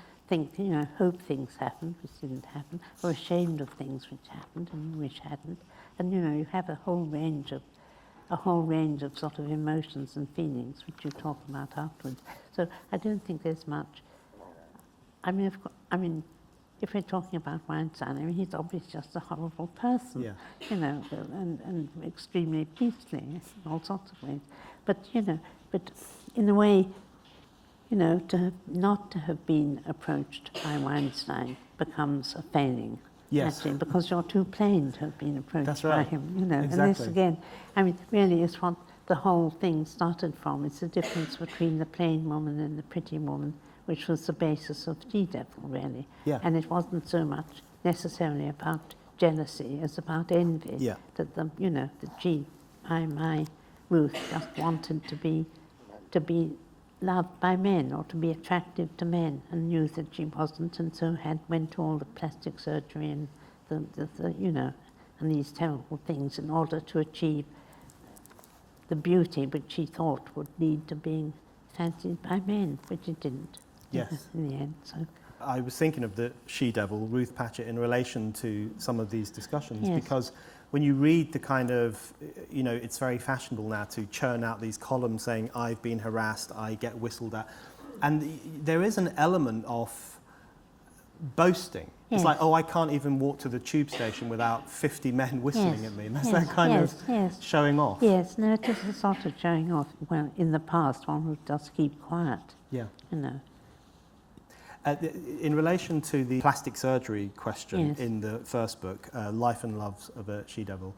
Speaker 2: hope things happened which didn't happen, or ashamed of things which happened and you wish hadn't. And, you have a whole range of sort of emotions and feelings which you talk about afterwards. So I don't think there's much. If we're talking about Weinstein, he's obviously just a horrible person, and extremely beastly in all sorts of ways. But in a way, not to have been approached by Weinstein becomes a failing.
Speaker 1: Yes.
Speaker 2: Actually, because you're too plain to have been approached by him,
Speaker 1: Exactly.
Speaker 2: And this again, really is what the whole thing started from. It's the difference between the plain woman and the pretty woman, which was the basis of She-Devil, really.
Speaker 1: Yeah.
Speaker 2: And it wasn't so much necessarily about jealousy as about envy.
Speaker 1: Yeah.
Speaker 2: That my Ruth just wanted to be loved by men, or to be attractive to men, and knew that she wasn't, and so went to all the plastic surgery and and these terrible things in order to achieve the beauty which she thought would lead to being fancied by men, which it didn't.
Speaker 1: Yes.
Speaker 2: In the end. So
Speaker 1: I was thinking of the she-devil, Ruth Patchett, in relation to some of these discussions, because when you read the kind of, it's very fashionable now to churn out these columns saying, I've been harassed, I get whistled at. And there is an element of boasting. It's like, I can't even walk to the tube station without 50 men whistling at me. And that's that kind of showing off.
Speaker 2: Yes, no, it is a sort of showing off. Well, in the past, one would just keep quiet.
Speaker 1: Yeah. In relation to the plastic surgery question in the first book, Life and Loves of a She-Devil,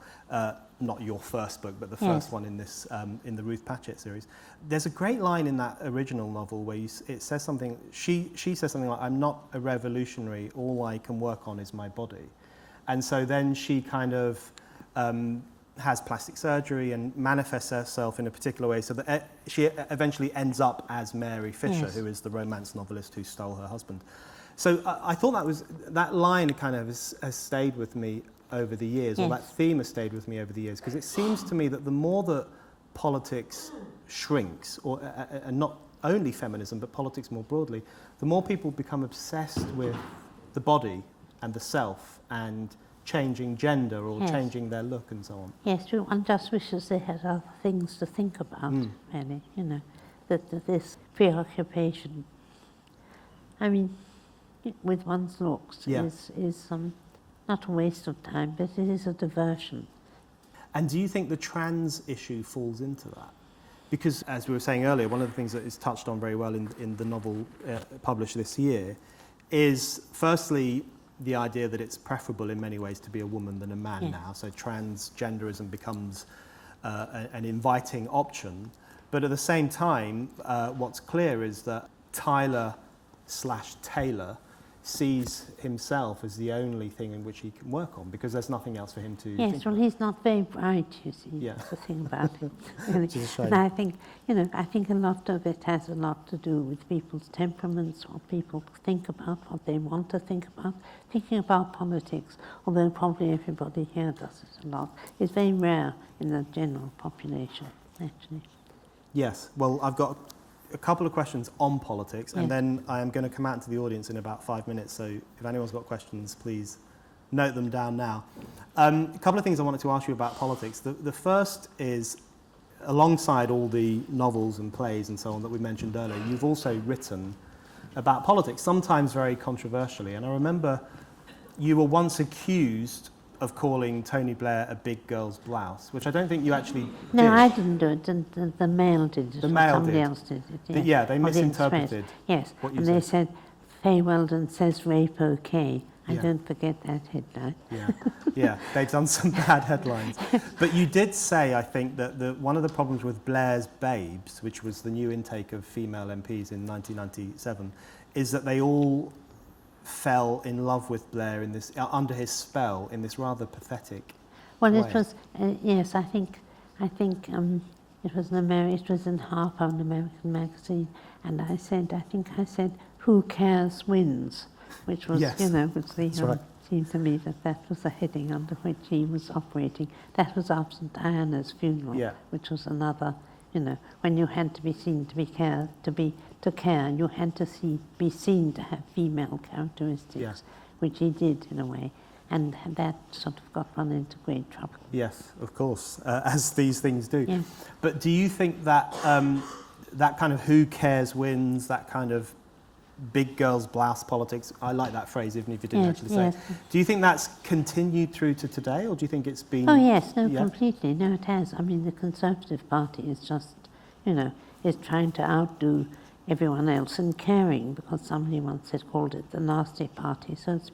Speaker 1: not your first book, but the first one in this, in the Ruth Patchett series, there's a great line in that original novel where it says something, she says something like, I'm not a revolutionary, all I can work on is my body. And so then she kind of has plastic surgery and manifests herself in a particular way, so that she eventually ends up as Mary Fisher, who is the romance novelist who stole her husband. So I thought that line kind of has stayed with me over the years, or that theme has stayed with me over the years, because it seems to me that the more that politics shrinks, and not only feminism, but politics more broadly, the more people become obsessed with the body and the self and changing gender or changing their look and so on.
Speaker 2: Yes, one just wishes they had other things to think about, really, that this preoccupation, with one's looks is not a waste of time, but it is a diversion.
Speaker 1: And do you think the trans issue falls into that? Because, as we were saying earlier, one of the things that is touched on very well in the novel published this year is, firstly, the idea that it's preferable in many ways to be a woman than a man now. So transgenderism becomes an inviting option. But at the same time, what's clear is that Tyler/Taylor sees himself as the only thing in which he can work on, because there's nothing else for him to
Speaker 2: Yes,
Speaker 1: think
Speaker 2: well,
Speaker 1: about.
Speaker 2: he's not very bright, you see.
Speaker 1: Yeah.
Speaker 2: That's the thing about him. Really.
Speaker 1: Which is a shame.
Speaker 2: And I think, I think a lot of it has a lot to do with people's temperaments, what people think about, what they want to think about. Thinking about politics, although probably everybody here does it a lot, is very rare in the general population, actually.
Speaker 1: Yes, well, I've got a couple of questions on politics, and
Speaker 2: Yeah.
Speaker 1: then I am going to come out to the audience in about 5 minutes, so if anyone's got questions, please note them down now. A couple of things I wanted to ask you about politics. The first is, alongside all the novels and plays and so on that we mentioned earlier, you've also written about politics, sometimes very controversially, and I remember you were once accused of calling Tony Blair a big girl's blouse, which I don't think you actually did.
Speaker 2: No, I didn't do it. The Mail did it.
Speaker 1: The
Speaker 2: or
Speaker 1: Mail
Speaker 2: somebody
Speaker 1: did.
Speaker 2: else did it.
Speaker 1: But yeah, they
Speaker 2: Or the
Speaker 1: misinterpreted
Speaker 2: Express. Yes,
Speaker 1: what you
Speaker 2: and they said, Fay Weldon says rape okay. I
Speaker 1: Yeah.
Speaker 2: don't forget that headline.
Speaker 1: Yeah, they've done some bad headlines. But you did say, I think, that one of the problems with Blair's Babes, which was the new intake of female MPs in 1997, is that they all fell in love with Blair in this under his spell in this rather pathetic
Speaker 2: Well,
Speaker 1: way.
Speaker 2: it was yes. I think it was it was in Harper, an American magazine, and I said who cares wins, which was
Speaker 1: Yes,
Speaker 2: was the
Speaker 1: that's right.
Speaker 2: seemed to me that was the heading under which he was operating. That was after St. Diana's funeral,
Speaker 1: Yeah.
Speaker 2: which was another. When you had to be seen to care, you had to be seen to have female characteristics,
Speaker 1: Yeah.
Speaker 2: which he did in a way, and that sort of got run into great trouble.
Speaker 1: Yes, of course, as these things do.
Speaker 2: Yeah.
Speaker 1: But do you think that that kind of who cares wins, that kind of big girls blouse politics, I like that phrase even if you didn't
Speaker 2: Yes,
Speaker 1: actually say it.
Speaker 2: yes.
Speaker 1: Do you think that's continued through to today, or do you think it's been...
Speaker 2: Oh yes, no,
Speaker 1: Yeah.
Speaker 2: completely. No, it has. I mean, the Conservative Party is just, is trying to outdo everyone else in caring, because somebody once had called it the nasty party. So it's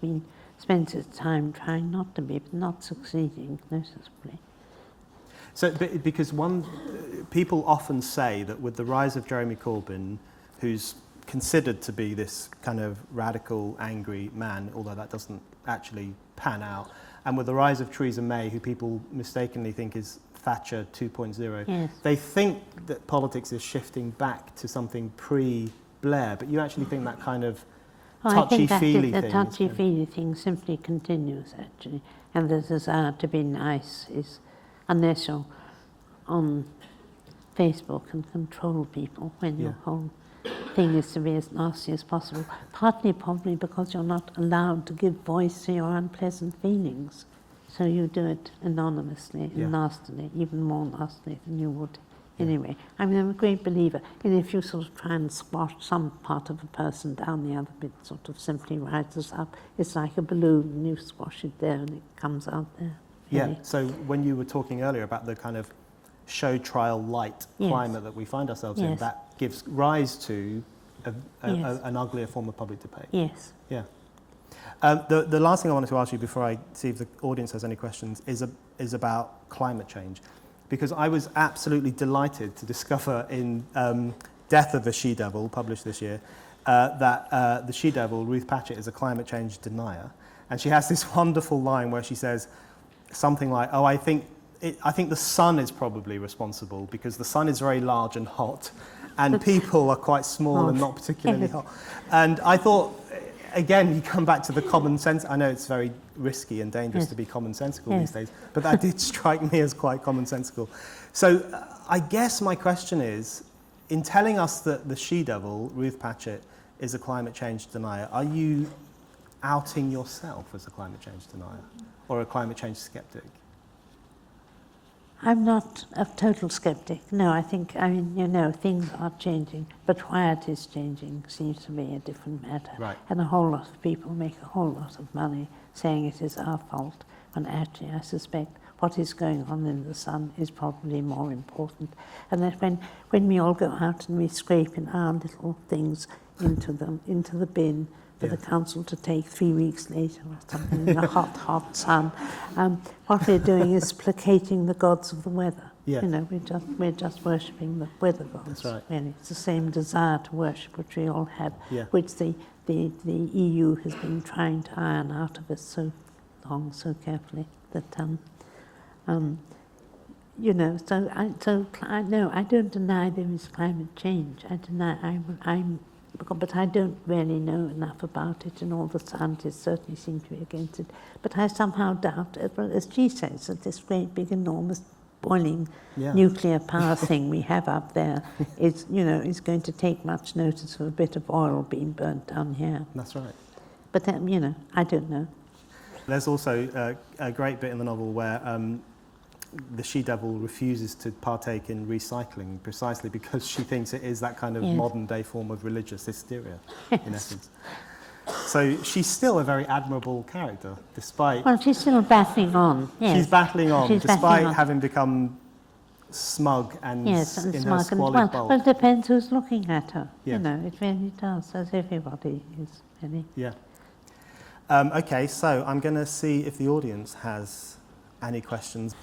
Speaker 2: spent its time trying not to be, but not succeeding noticeably.
Speaker 1: So, because people often say that with the rise of Jeremy Corbyn, who's considered to be this kind of radical, angry man, although that doesn't actually pan out, and with the rise of Theresa May, who people mistakenly think is Thatcher 2.0,
Speaker 2: Yes.
Speaker 1: they think that politics is shifting back to something pre-Blair, but you actually think that kind of
Speaker 2: I think that
Speaker 1: touchy-feely
Speaker 2: the
Speaker 1: thing is
Speaker 2: touchy-feely thing simply continues, actually. And the desire to be nice is, unless you're on Facebook and control people, when your whole thing is to be as nasty as possible, partly probably because you're not allowed to give voice to your unpleasant feelings. So you do it anonymously and nastily, even more nastily than you would anyway. I mean, I'm a great believer in if you sort of try and squash some part of a person down, the other bit sort of simply rises up. It's like a balloon, and you squash it there and it comes out there. Really.
Speaker 1: Yeah, so when you were talking earlier about the kind of show trial light climate that we find ourselves in, that gives rise to an uglier form of public debate.
Speaker 2: Yes.
Speaker 1: Yeah. The last thing I wanted to ask you before I see if the audience has any questions is about climate change, because I was absolutely delighted to discover in Death of the She-Devil, published this year, that the She-Devil, Ruth Patchett, is a climate change denier. And she has this wonderful line where she says something like, oh, I think the sun is probably responsible because the sun is very large and hot and people are quite small and not particularly hot. And I thought, again, you come back to the common sense. I know it's very risky and dangerous to be commonsensical these days, but that did strike me as quite commonsensical. So I guess my question is, in telling us that the she-devil, Ruth Patchett, is a climate change denier, are you outing yourself as a climate change denier or a climate change skeptic?
Speaker 2: I'm not a total skeptic. No, I think, things are changing, but why it is changing seems to be a different matter.
Speaker 1: Right.
Speaker 2: And a whole lot of people make a whole lot of money saying it is our fault, when actually I suspect what is going on in the sun is probably more important. And that when we all go out and we scrape in our little things into the bin for the council to take 3 weeks later or something in the hot, hot sun, what we're doing is placating the gods of the weather.
Speaker 1: Yeah.
Speaker 2: You know, we're just worshipping the weather gods.
Speaker 1: That's right.
Speaker 2: Really, it's the same desire to worship which we all have,
Speaker 1: Yeah.
Speaker 2: which the EU has been trying to iron out of us so long, so carefully that you know. So I don't deny there is climate change. But I don't really know enough about it, and all the scientists certainly seem to be against it. But I somehow doubt, as she says, that this great big enormous boiling nuclear power thing we have up there is going to take much notice of a bit of oil being burnt down here.
Speaker 1: That's right.
Speaker 2: But I don't know.
Speaker 1: There's also a great bit in the novel where the she-devil refuses to partake in recycling precisely because she thinks it is that kind of modern-day form of religious hysteria, in essence. So she's still a very admirable character, despite...
Speaker 2: Well, she's still battling on, yes.
Speaker 1: She's battling on,
Speaker 2: She's
Speaker 1: despite
Speaker 2: battling on.
Speaker 1: having become smug and in her squalid bulk.
Speaker 2: Well, it depends who's looking at her.
Speaker 1: Yes.
Speaker 2: You know, it really does, as everybody is, really.
Speaker 1: Yeah. Okay, so I'm going to see if the audience has any questions.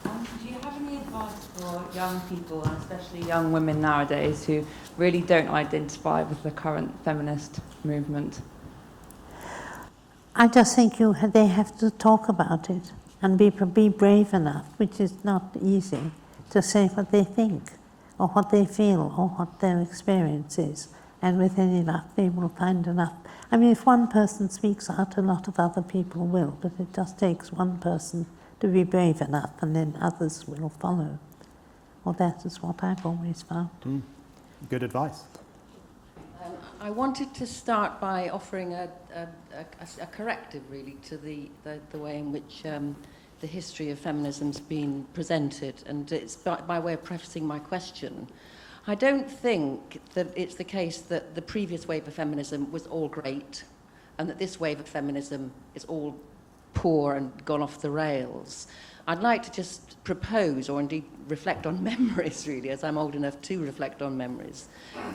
Speaker 3: Do you have any advice for young people, and especially young women nowadays, who really don't identify with the current feminist movement?
Speaker 2: I just think they have to talk about it and be brave enough, which is not easy, to say what they think or what they feel or what their experience is. And with any luck, they will find enough. I mean, if one person speaks out, a lot of other people will, but it just takes one person to be brave enough, and then others will follow. Well, that is what I've always found.
Speaker 1: Good advice.
Speaker 4: I wanted to start by offering a corrective, really, to the way in which the history of feminism's been presented, and it's by way of prefacing my question. I don't think that it's the case that the previous wave of feminism was all great, and that this wave of feminism is all poor and gone off the rails. I'd like to just propose, or indeed reflect on memories, really, as I'm old enough to reflect on memories,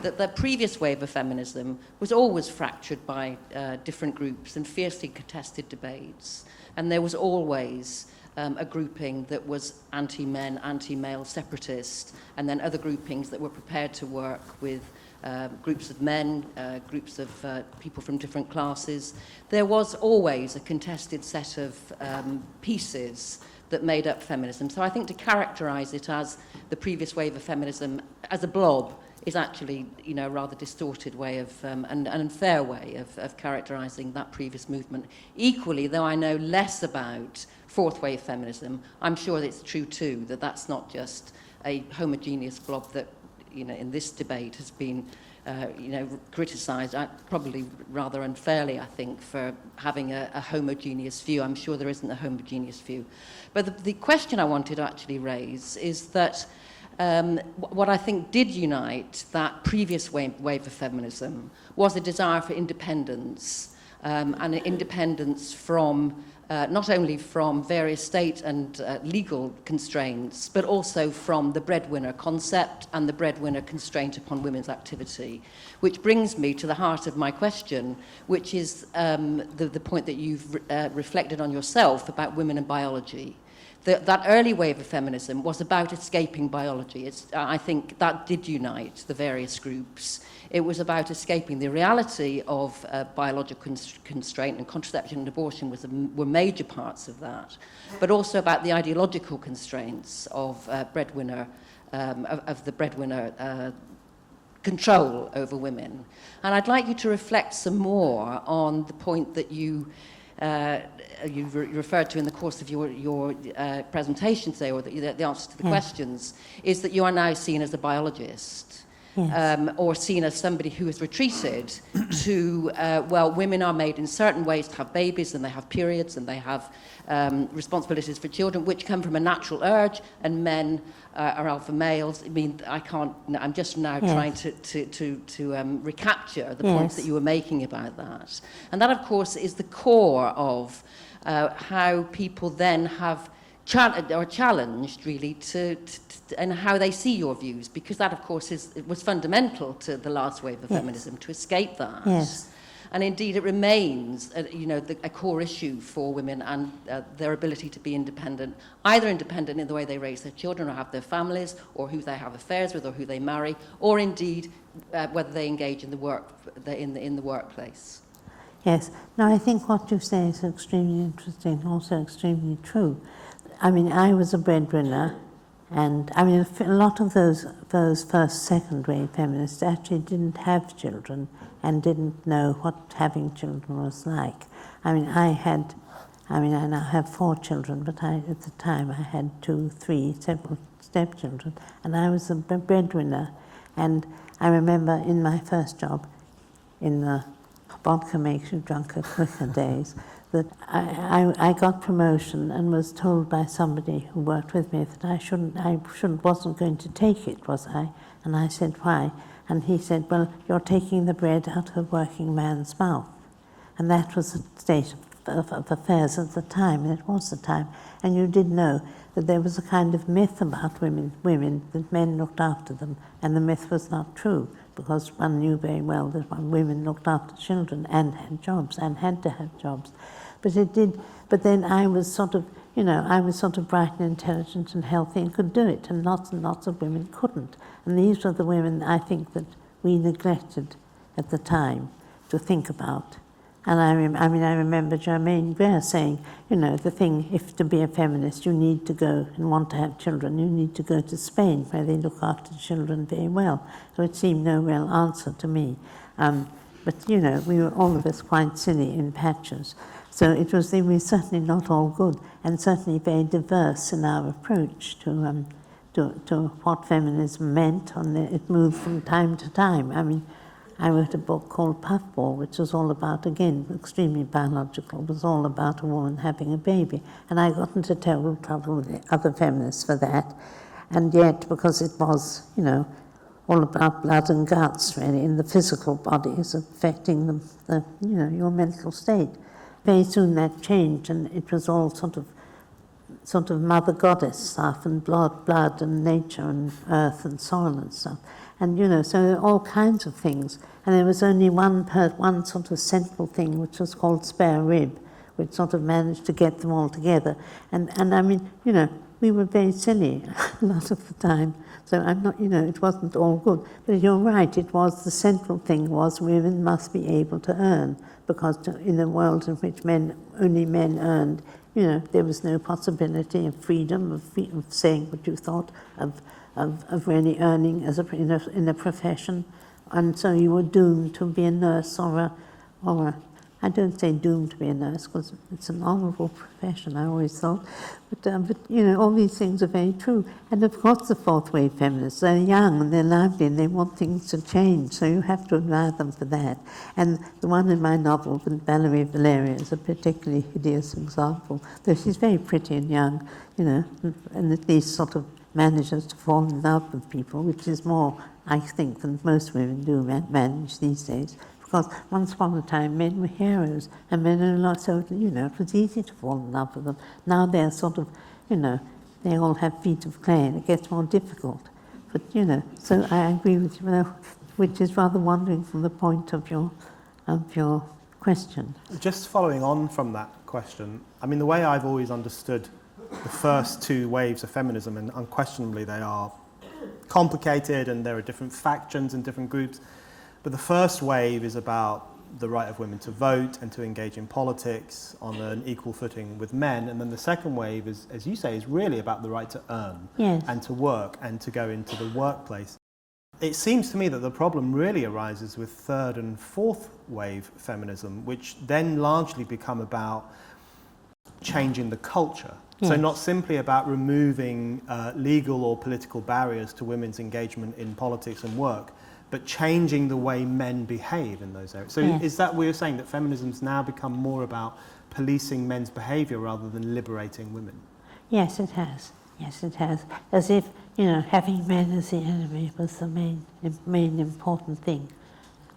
Speaker 4: that the previous wave of feminism was always fractured by different groups and fiercely contested debates, and there was always a grouping that was anti-men, anti-male separatist, and then other groupings that were prepared to work with groups of men, groups of people from different classes. There was always a contested set of pieces that made up feminism. So I think to characterize it as the previous wave of feminism as a blob is actually, a rather distorted way of, and an unfair way of characterizing that previous movement. Equally, though I know less about fourth wave feminism, I'm sure that it's true too, that that's not just a homogeneous blob that, in this debate has been, criticised, probably rather unfairly, I think, for having a homogeneous view. I'm sure there isn't a homogeneous view. But the question I wanted to actually raise is that what I think did unite that previous wave of feminism was a desire for independence, and an independence from not only from various state and legal constraints, but also from the breadwinner concept and the breadwinner constraint upon women's activity, which brings me to the heart of my question, which is the point that you've reflected on yourself about women and biology. That early wave of feminism was about escaping biology. I think that did unite the various groups. It was about escaping the reality of biological constraint, and contraception and abortion were major parts of that, but also about the ideological constraints of the breadwinner control over women. And I'd like you to reflect some more on the point that you referred to in the course of your presentation today, or the answer to the questions, is that you are now seen as a biologist. Yes. Or seen as somebody who has retreated to, women are made in certain ways to have babies, and they have periods, and they have responsibilities for children, which come from a natural urge, and men are alpha males. I mean, I'm just now trying to recapture the points that you were making about that. And that, of course, is the core of how people then have challenged, really, and how they see your views, because that, of course, was fundamental to the last wave of feminism, to escape that.
Speaker 2: Yes.
Speaker 4: and indeed it remains, a core issue for women and their ability to be independent, either independent in the way they raise their children or have their families, or who they have affairs with, or who they marry, or indeed whether they engage in the workplace.
Speaker 2: Yes. Now, I think what you say is extremely interesting, also extremely true. I mean, I was a breadwinner, and I mean, a lot of those first, second-wave feminists actually didn't have children and didn't know what having children was like. I now have 4 children, but at the time I had 2, 3, several stepchildren, and I was a breadwinner. And I remember in my first job, in the vodka makes you drunker quicker days, that I got promotion and was told by somebody who worked with me that I wasn't going to take it, was I? And I said, why? And he said, well, you're taking the bread out of a working man's mouth. And that was the state of affairs at the time, and it was the time. And you did know that there was a kind of myth about women that men looked after them, and the myth was not true, because one knew very well that women looked after children and had jobs and had to have jobs. But it did. But then I was sort of bright and intelligent and healthy and could do it, and lots of women couldn't. And these were the women I think that we neglected at the time to think about. And I remember Germaine Greer saying, the thing, if to be a feminist, you need to go and want to have children, you need to go to Spain, where they look after children very well. So it seemed no real answer to me. But, we were all of us quite silly in patches. So we were certainly not all good, and certainly very diverse in our approach to what feminism meant, and it moved from time to time. I mean, I wrote a book called Puffball, which was all about, again, extremely biological. It was all about a woman having a baby. And I got into terrible trouble with the other feminists for that. And yet, because it was, all about blood and guts, really, in the physical bodies, affecting your mental state. Very soon that changed, and it was all sort of mother goddess stuff, and blood and nature and earth and soil and stuff. And, so there were all kinds of things. And there was only one sort of central thing, which was called spare rib, which sort of managed to get them all together. And I mean, we were very silly a lot of the time. So I'm not, it wasn't all good. But you're right, the central thing was women must be able to earn, because in a world in which only men earned, there was no possibility of freedom, of saying what you thought, of really earning in a profession. And so you were doomed to be a nurse or I don't say doomed to be a nurse, because it's an honourable profession, I always thought. But all these things are very true. And of course the fourth wave feminists, they're young and they're lively and they want things to change, so you have to admire them for that. And the one in my novel, Valerie Valeria, is a particularly hideous example, though she's very pretty and young, and at least sort of manages to fall in love with people, which is more, I think, than most women do manage these days. Because once upon a time, men were heroes, and men are not so, it was easy to fall in love with them. Now they're sort of, they all have feet of clay, and it gets more difficult. But, so I agree with you, which is rather wandering from the point of your question.
Speaker 1: Just following on from that question, I mean, the way I've always understood the first 2 waves of feminism, and unquestionably they are complicated and there are different factions and different groups, but the first wave is about the right of women to vote and to engage in politics on an equal footing with men, and then the second wave is, as you say, is really about the right to earn.
Speaker 2: Yes.
Speaker 1: And to work and to go into the workplace. It seems to me that the problem really arises with third and fourth wave feminism, which then largely become about changing the culture.
Speaker 2: Yes.
Speaker 1: So not simply about removing legal or political barriers to women's engagement in politics and work, but changing the way men behave in those areas. So
Speaker 2: yes.
Speaker 1: Is that what you're saying, that feminism's now become more about policing men's behaviour rather than liberating women?
Speaker 2: Yes, it has. Yes, it has. As if, having men as the enemy was the main important thing,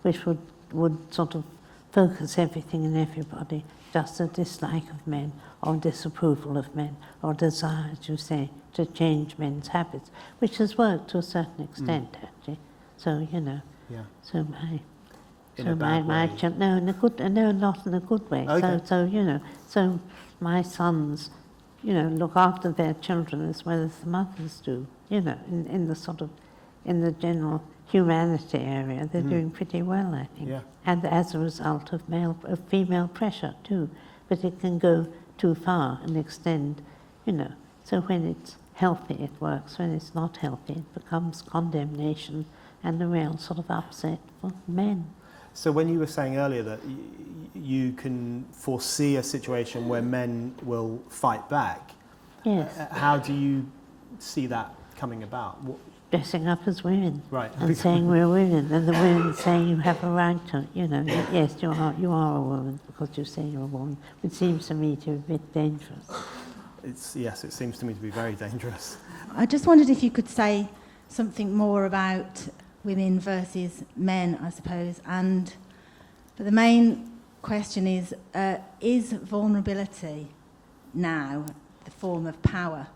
Speaker 2: which would sort of focus everything and everybody, just a dislike of men, or disapproval of men, or desire, as you say, to change men's habits, which has worked to a certain extent, actually. So,
Speaker 1: Yeah.
Speaker 2: so
Speaker 1: in
Speaker 2: so
Speaker 1: a bad
Speaker 2: my
Speaker 1: way?
Speaker 2: no, in a good, no, not in a good way.
Speaker 1: Okay.
Speaker 2: So my sons, look after their children as well as the mothers do. In the sort of, in the general humanity area, they're doing pretty well, I think.
Speaker 1: Yeah.
Speaker 2: And as a result of female pressure too, but it can go too far and extend. So when it's healthy, it works. When it's not healthy, it becomes condemnation and a real sort of upset for men.
Speaker 1: So when you were saying earlier that you can foresee a situation where men will fight back,
Speaker 2: Yes.
Speaker 1: How do you see that coming about?
Speaker 2: Dressing up as women.
Speaker 1: Right.
Speaker 2: And saying we're women, and the women saying you have a right to, yes, you are a woman because you say you're a woman. It seems to me to be a bit dangerous.
Speaker 1: Yes, it seems to me to be very dangerous.
Speaker 5: I just wondered if you could say something more about women versus men, I suppose. But the main question is vulnerability now the form of power?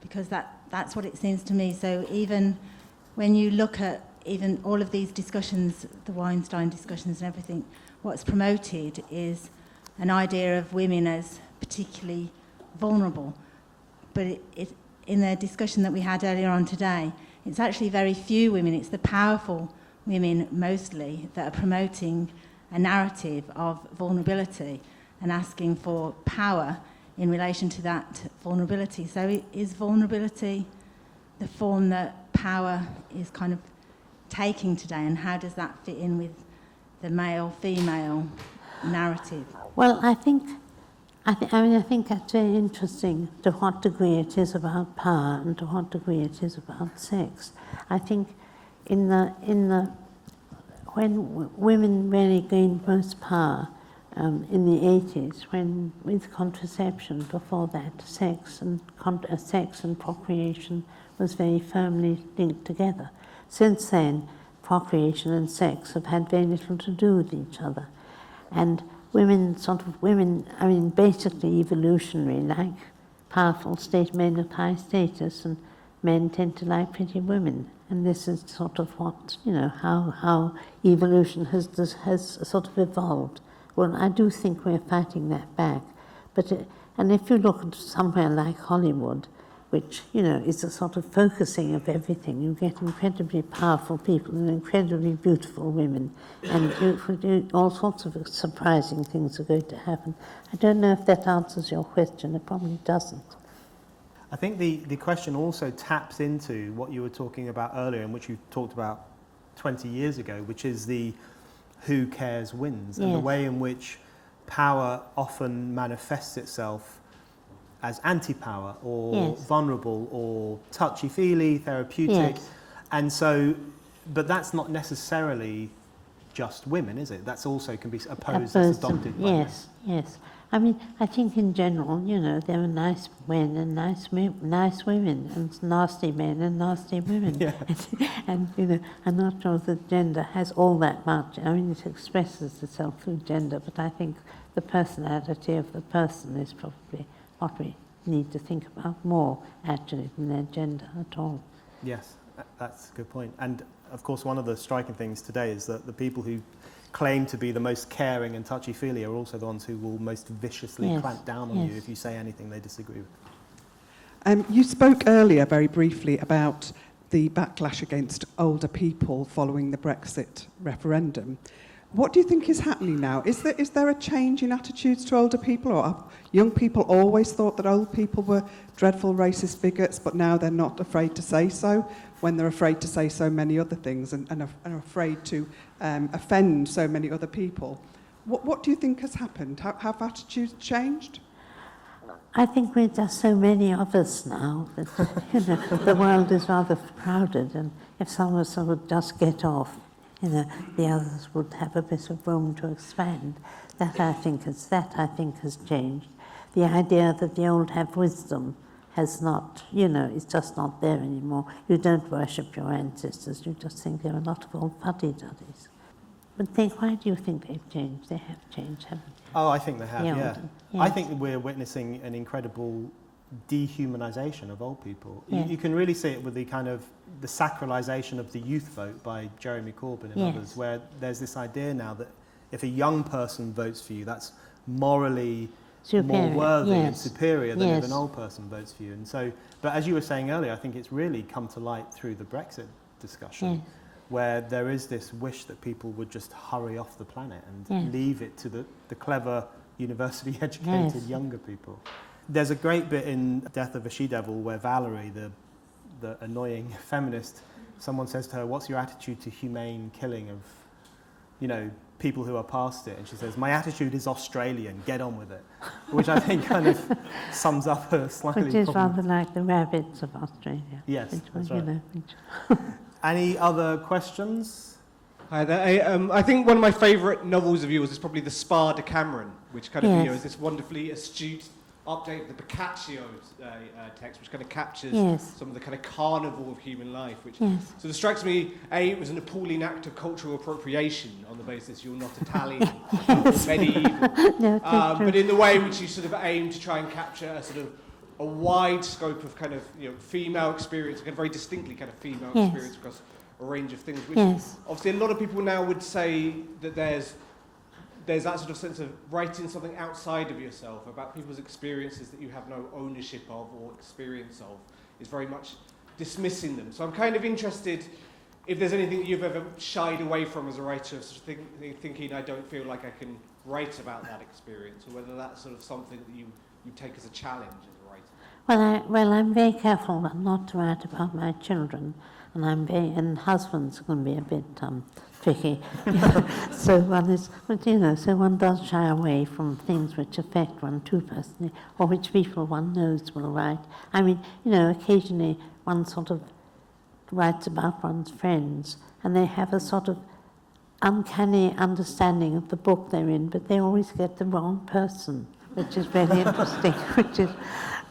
Speaker 5: Because that's what it seems to me. So even when you look at even all of these discussions, the Weinstein discussions and everything, what's promoted is an idea of women as particularly vulnerable. But in the discussion that we had earlier on today, it's actually very few women, it's the powerful women mostly that are promoting a narrative of vulnerability and asking for power in relation to that vulnerability. So is vulnerability the form that power is kind of taking today, and how does that fit in with the male-female narrative?
Speaker 2: Well, I think that's very interesting to what degree it is about power and to what degree it is about sex. I think when women really gained most power in the 80s, when with contraception, before that sex and procreation was very firmly linked together. Since then, procreation and sex have had very little to do with each other. And women, basically evolutionary, like powerful men of high status, and men tend to like pretty women. And this is sort of what, how evolution has sort of evolved. Well, I do think we're fighting that back. And if you look at somewhere like Hollywood, which, is a sort of focusing of everything, you get incredibly powerful people and incredibly beautiful women, and all sorts of surprising things are going to happen. I don't know if that answers your question. It probably doesn't.
Speaker 1: I think the question also taps into what you were talking about earlier, and which you talked about 20 years ago, which is the who cares wins, and the way in which power often manifests itself as anti-power or vulnerable or touchy-feely, therapeutic. And so, but that's not necessarily just women, is it? That's also can be opposed as adopted by men.
Speaker 2: Yes. I think in general, there are nice men and nice women, and nasty men and nasty women.
Speaker 1: Yeah.
Speaker 2: And, I'm not sure that gender has all that much. It expresses itself through gender, but I think the personality of the person is probably what we need to think about more, actually, than their gender at all.
Speaker 1: Yes, that's a good point. And, of course, one of the striking things today is that the people who claim to be the most caring and touchy-feely are also the ones who will most viciously clamp down on you if you say anything they disagree with.
Speaker 6: You spoke earlier very briefly about the backlash against older people following the Brexit referendum. What do you think is happening now? Is there a change in attitudes to older people, or have young people always thought that old people were dreadful racist bigots, but now they're not afraid to say so, when they're afraid to say so many other things and are afraid to offend so many other people? What do you think has happened? Have attitudes changed?
Speaker 2: I think we're just so many of us now that the world is rather crowded, and if some of us would just get off, the others would have a bit of room to expand. That I think has changed. The idea that the old have wisdom has not, it's just not there anymore. You don't worship your ancestors. You just think they're a lot of old fuddy-duddies. But why do you think they've changed? They have changed, haven't they?
Speaker 1: Oh, I think they have, yeah.
Speaker 2: Yes.
Speaker 1: I think we're witnessing an incredible dehumanization of old people.
Speaker 2: Yes.
Speaker 1: You can really see it with the kind of the sacralization of the youth vote by Jeremy Corbyn and
Speaker 2: Yes.
Speaker 1: others, where there's this idea now that if a young person votes for you, that's morally more
Speaker 2: Superior,
Speaker 1: worthy and
Speaker 2: yes.
Speaker 1: superior than if
Speaker 2: Yes.
Speaker 1: an old person votes for you. And so, but as you were saying earlier, I think it's really come to light through the Brexit discussion,
Speaker 2: Yes.
Speaker 1: where there is this wish that people would just hurry off the planet and
Speaker 2: Yes.
Speaker 1: leave it to the clever, university-educated
Speaker 2: Yes.
Speaker 1: younger people. There's a great bit in Death of a She-Devil where Valerie, the annoying feminist, someone says to her, "What's your attitude to humane killing of, people who are past it?" And she says, "My attitude is Australian, get on with it," which I think kind of sums up her slightly.
Speaker 2: Which is rather like the rabbits of Australia.
Speaker 1: Yes,
Speaker 2: which
Speaker 1: that's
Speaker 2: was,
Speaker 1: right. Any other questions?
Speaker 7: Hi there. I think one of my favourite novels of yours is probably The Spa Decameron, which kind of
Speaker 2: Yes.
Speaker 7: is this wonderfully astute update of the Boccaccio text, which kind of captures
Speaker 2: Yes.
Speaker 7: some of the kind of carnival of human life, which
Speaker 2: Yes.
Speaker 7: sort of strikes me, it was an appalling act of cultural appropriation on the basis you're not Italian or medieval,
Speaker 2: No, it is true.
Speaker 7: but in the way in which you sort of aim to try and capture a sort of a wide scope of kind of female experience, a kind of very distinctly kind of female
Speaker 2: Yes.
Speaker 7: experience across a range of things, which
Speaker 2: Yes.
Speaker 7: obviously a lot of people now would say that there's that sort of sense of writing something outside of yourself about people's experiences that you have no ownership of or experience of is very much dismissing them. So I'm kind of interested if there's anything that you've ever shied away from as a writer, sort of thinking I don't feel like I can write about that experience, or whether that's sort of something that you take as a challenge as a writer.
Speaker 2: Well, I'm very careful not to write about my children, and husbands can be a bit tricky. So one does shy away from things which affect one too personally, or which people one knows will write. I mean, occasionally one sort of writes about one's friends, and they have a sort of uncanny understanding of the book they're in, but they always get the wrong person, which is very interesting,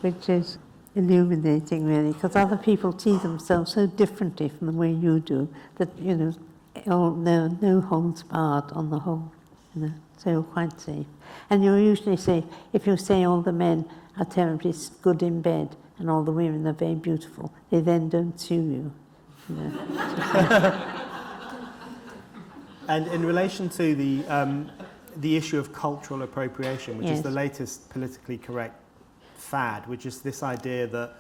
Speaker 2: which is illuminating really, because other people see themselves so differently from the way you do that no holds barred on the whole, so you're quite safe. And you usually say, if you say all the men are terribly good in bed and all the women are very beautiful, they then don't sue you.
Speaker 1: And in relation to the issue of cultural appropriation, which is the latest politically correct fad, which is this idea that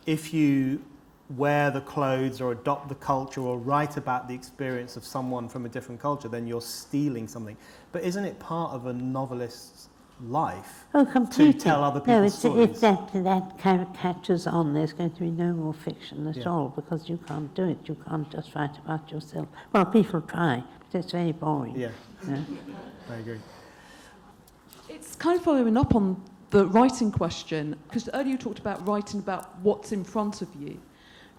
Speaker 1: if you wear the clothes or adopt the culture or write about the experience of someone from a different culture, then you're stealing something. But isn't it part of a novelist's life to tell other people's stories?
Speaker 2: If that catches on, there's going to be no more fiction at all, because you can't do it. You can't just write about yourself. Well, people try, but it's very boring.
Speaker 1: Yeah, I agree.
Speaker 8: It's kind of following up on the writing question, because earlier you talked about writing about what's in front of you,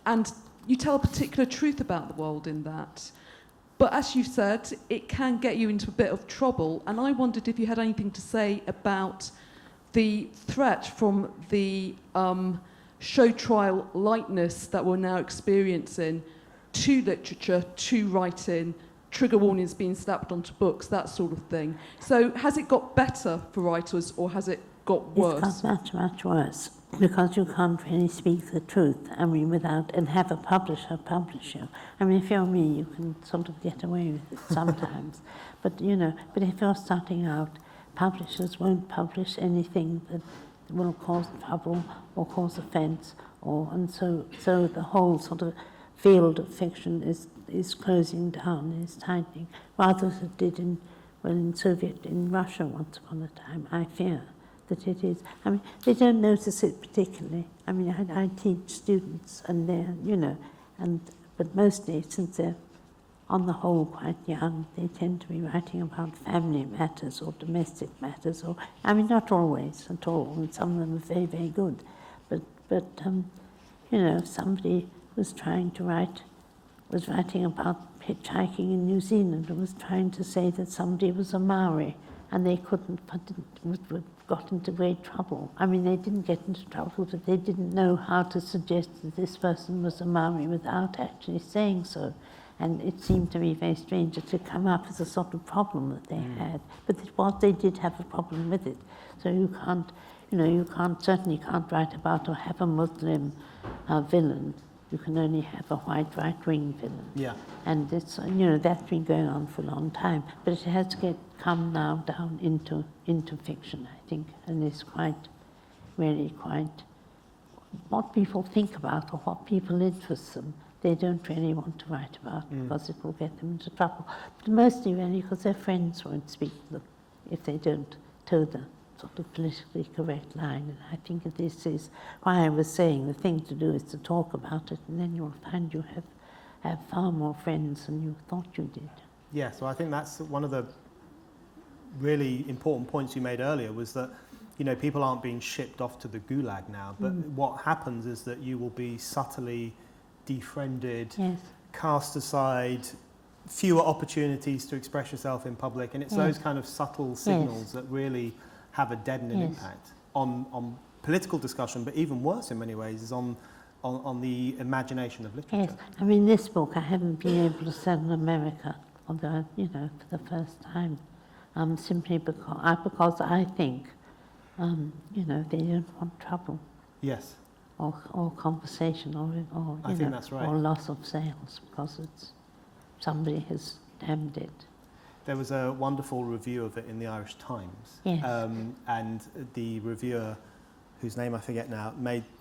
Speaker 8: and you tell a particular truth about the world in that. But as you said, it can get you into a bit of trouble, and I wondered if you had anything to say about the threat from the show trial lightness that we're now experiencing to literature, to writing, trigger warnings being slapped onto books, that sort of thing. So has it got better for writers, or has it got worse?
Speaker 2: It's got much, much worse, because you can't really speak the truth, and have a publisher publish you. I mean, if you're me, you can sort of get away with it sometimes. But if you're starting out, publishers won't publish anything that will cause trouble or cause offence, so the whole sort of field of fiction is closing down, is tightening, rather as it did in Russia once upon a time, I fear. That it is. I mean, they don't notice it particularly. I mean, I teach students, and but mostly, since they're on the whole quite young, they tend to be writing about family matters or domestic matters, not always at all, and some of them are very, very good. But somebody was writing about hitchhiking in New Zealand and was trying to say that somebody was a Maori, and they got into great trouble. I mean, they didn't get into trouble, but they didn't know how to suggest that this person was a Maori without actually saying so. And it seemed to me very strange to come up as a sort of problem that they had. But they did have a problem with it. So you you know, you certainly can't write about or have a Muslim villain. You can only have a white right-wing villain.
Speaker 1: Yeah.
Speaker 2: And it's, you know, that's been going on for a long time. But it has to come now down into fiction, I think, and it's really quite what people think about or what people interest them. They don't really want to write about because it will get them into trouble. But mostly really because their friends won't speak to them if they don't toe the sort of politically correct line. And I think this is why I was saying the thing to do is to talk about it, and then you'll find you have far more friends than you thought you did.
Speaker 1: Yeah, so I think that's one of the really important points you made earlier, was that, you know, people aren't being shipped off to the gulag now, but what happens is that you will be subtly defriended,
Speaker 2: Yes.
Speaker 1: cast aside, fewer opportunities to express yourself in public, and it's those kind of subtle signals that really have a deadening impact on political discussion, but even worse in many ways is on the imagination of literature.
Speaker 2: Yes, I mean, this book I haven't been able to sell in America, although, you know, for the first time, simply because I think, you know, they don't want trouble.
Speaker 1: Yes.
Speaker 2: Or conversation, or
Speaker 1: I think that's right.
Speaker 2: or loss of sales because somebody has damned it.
Speaker 1: There was a wonderful review of it in the Irish Times,
Speaker 2: Yes.
Speaker 1: and the reviewer, whose name I forget now,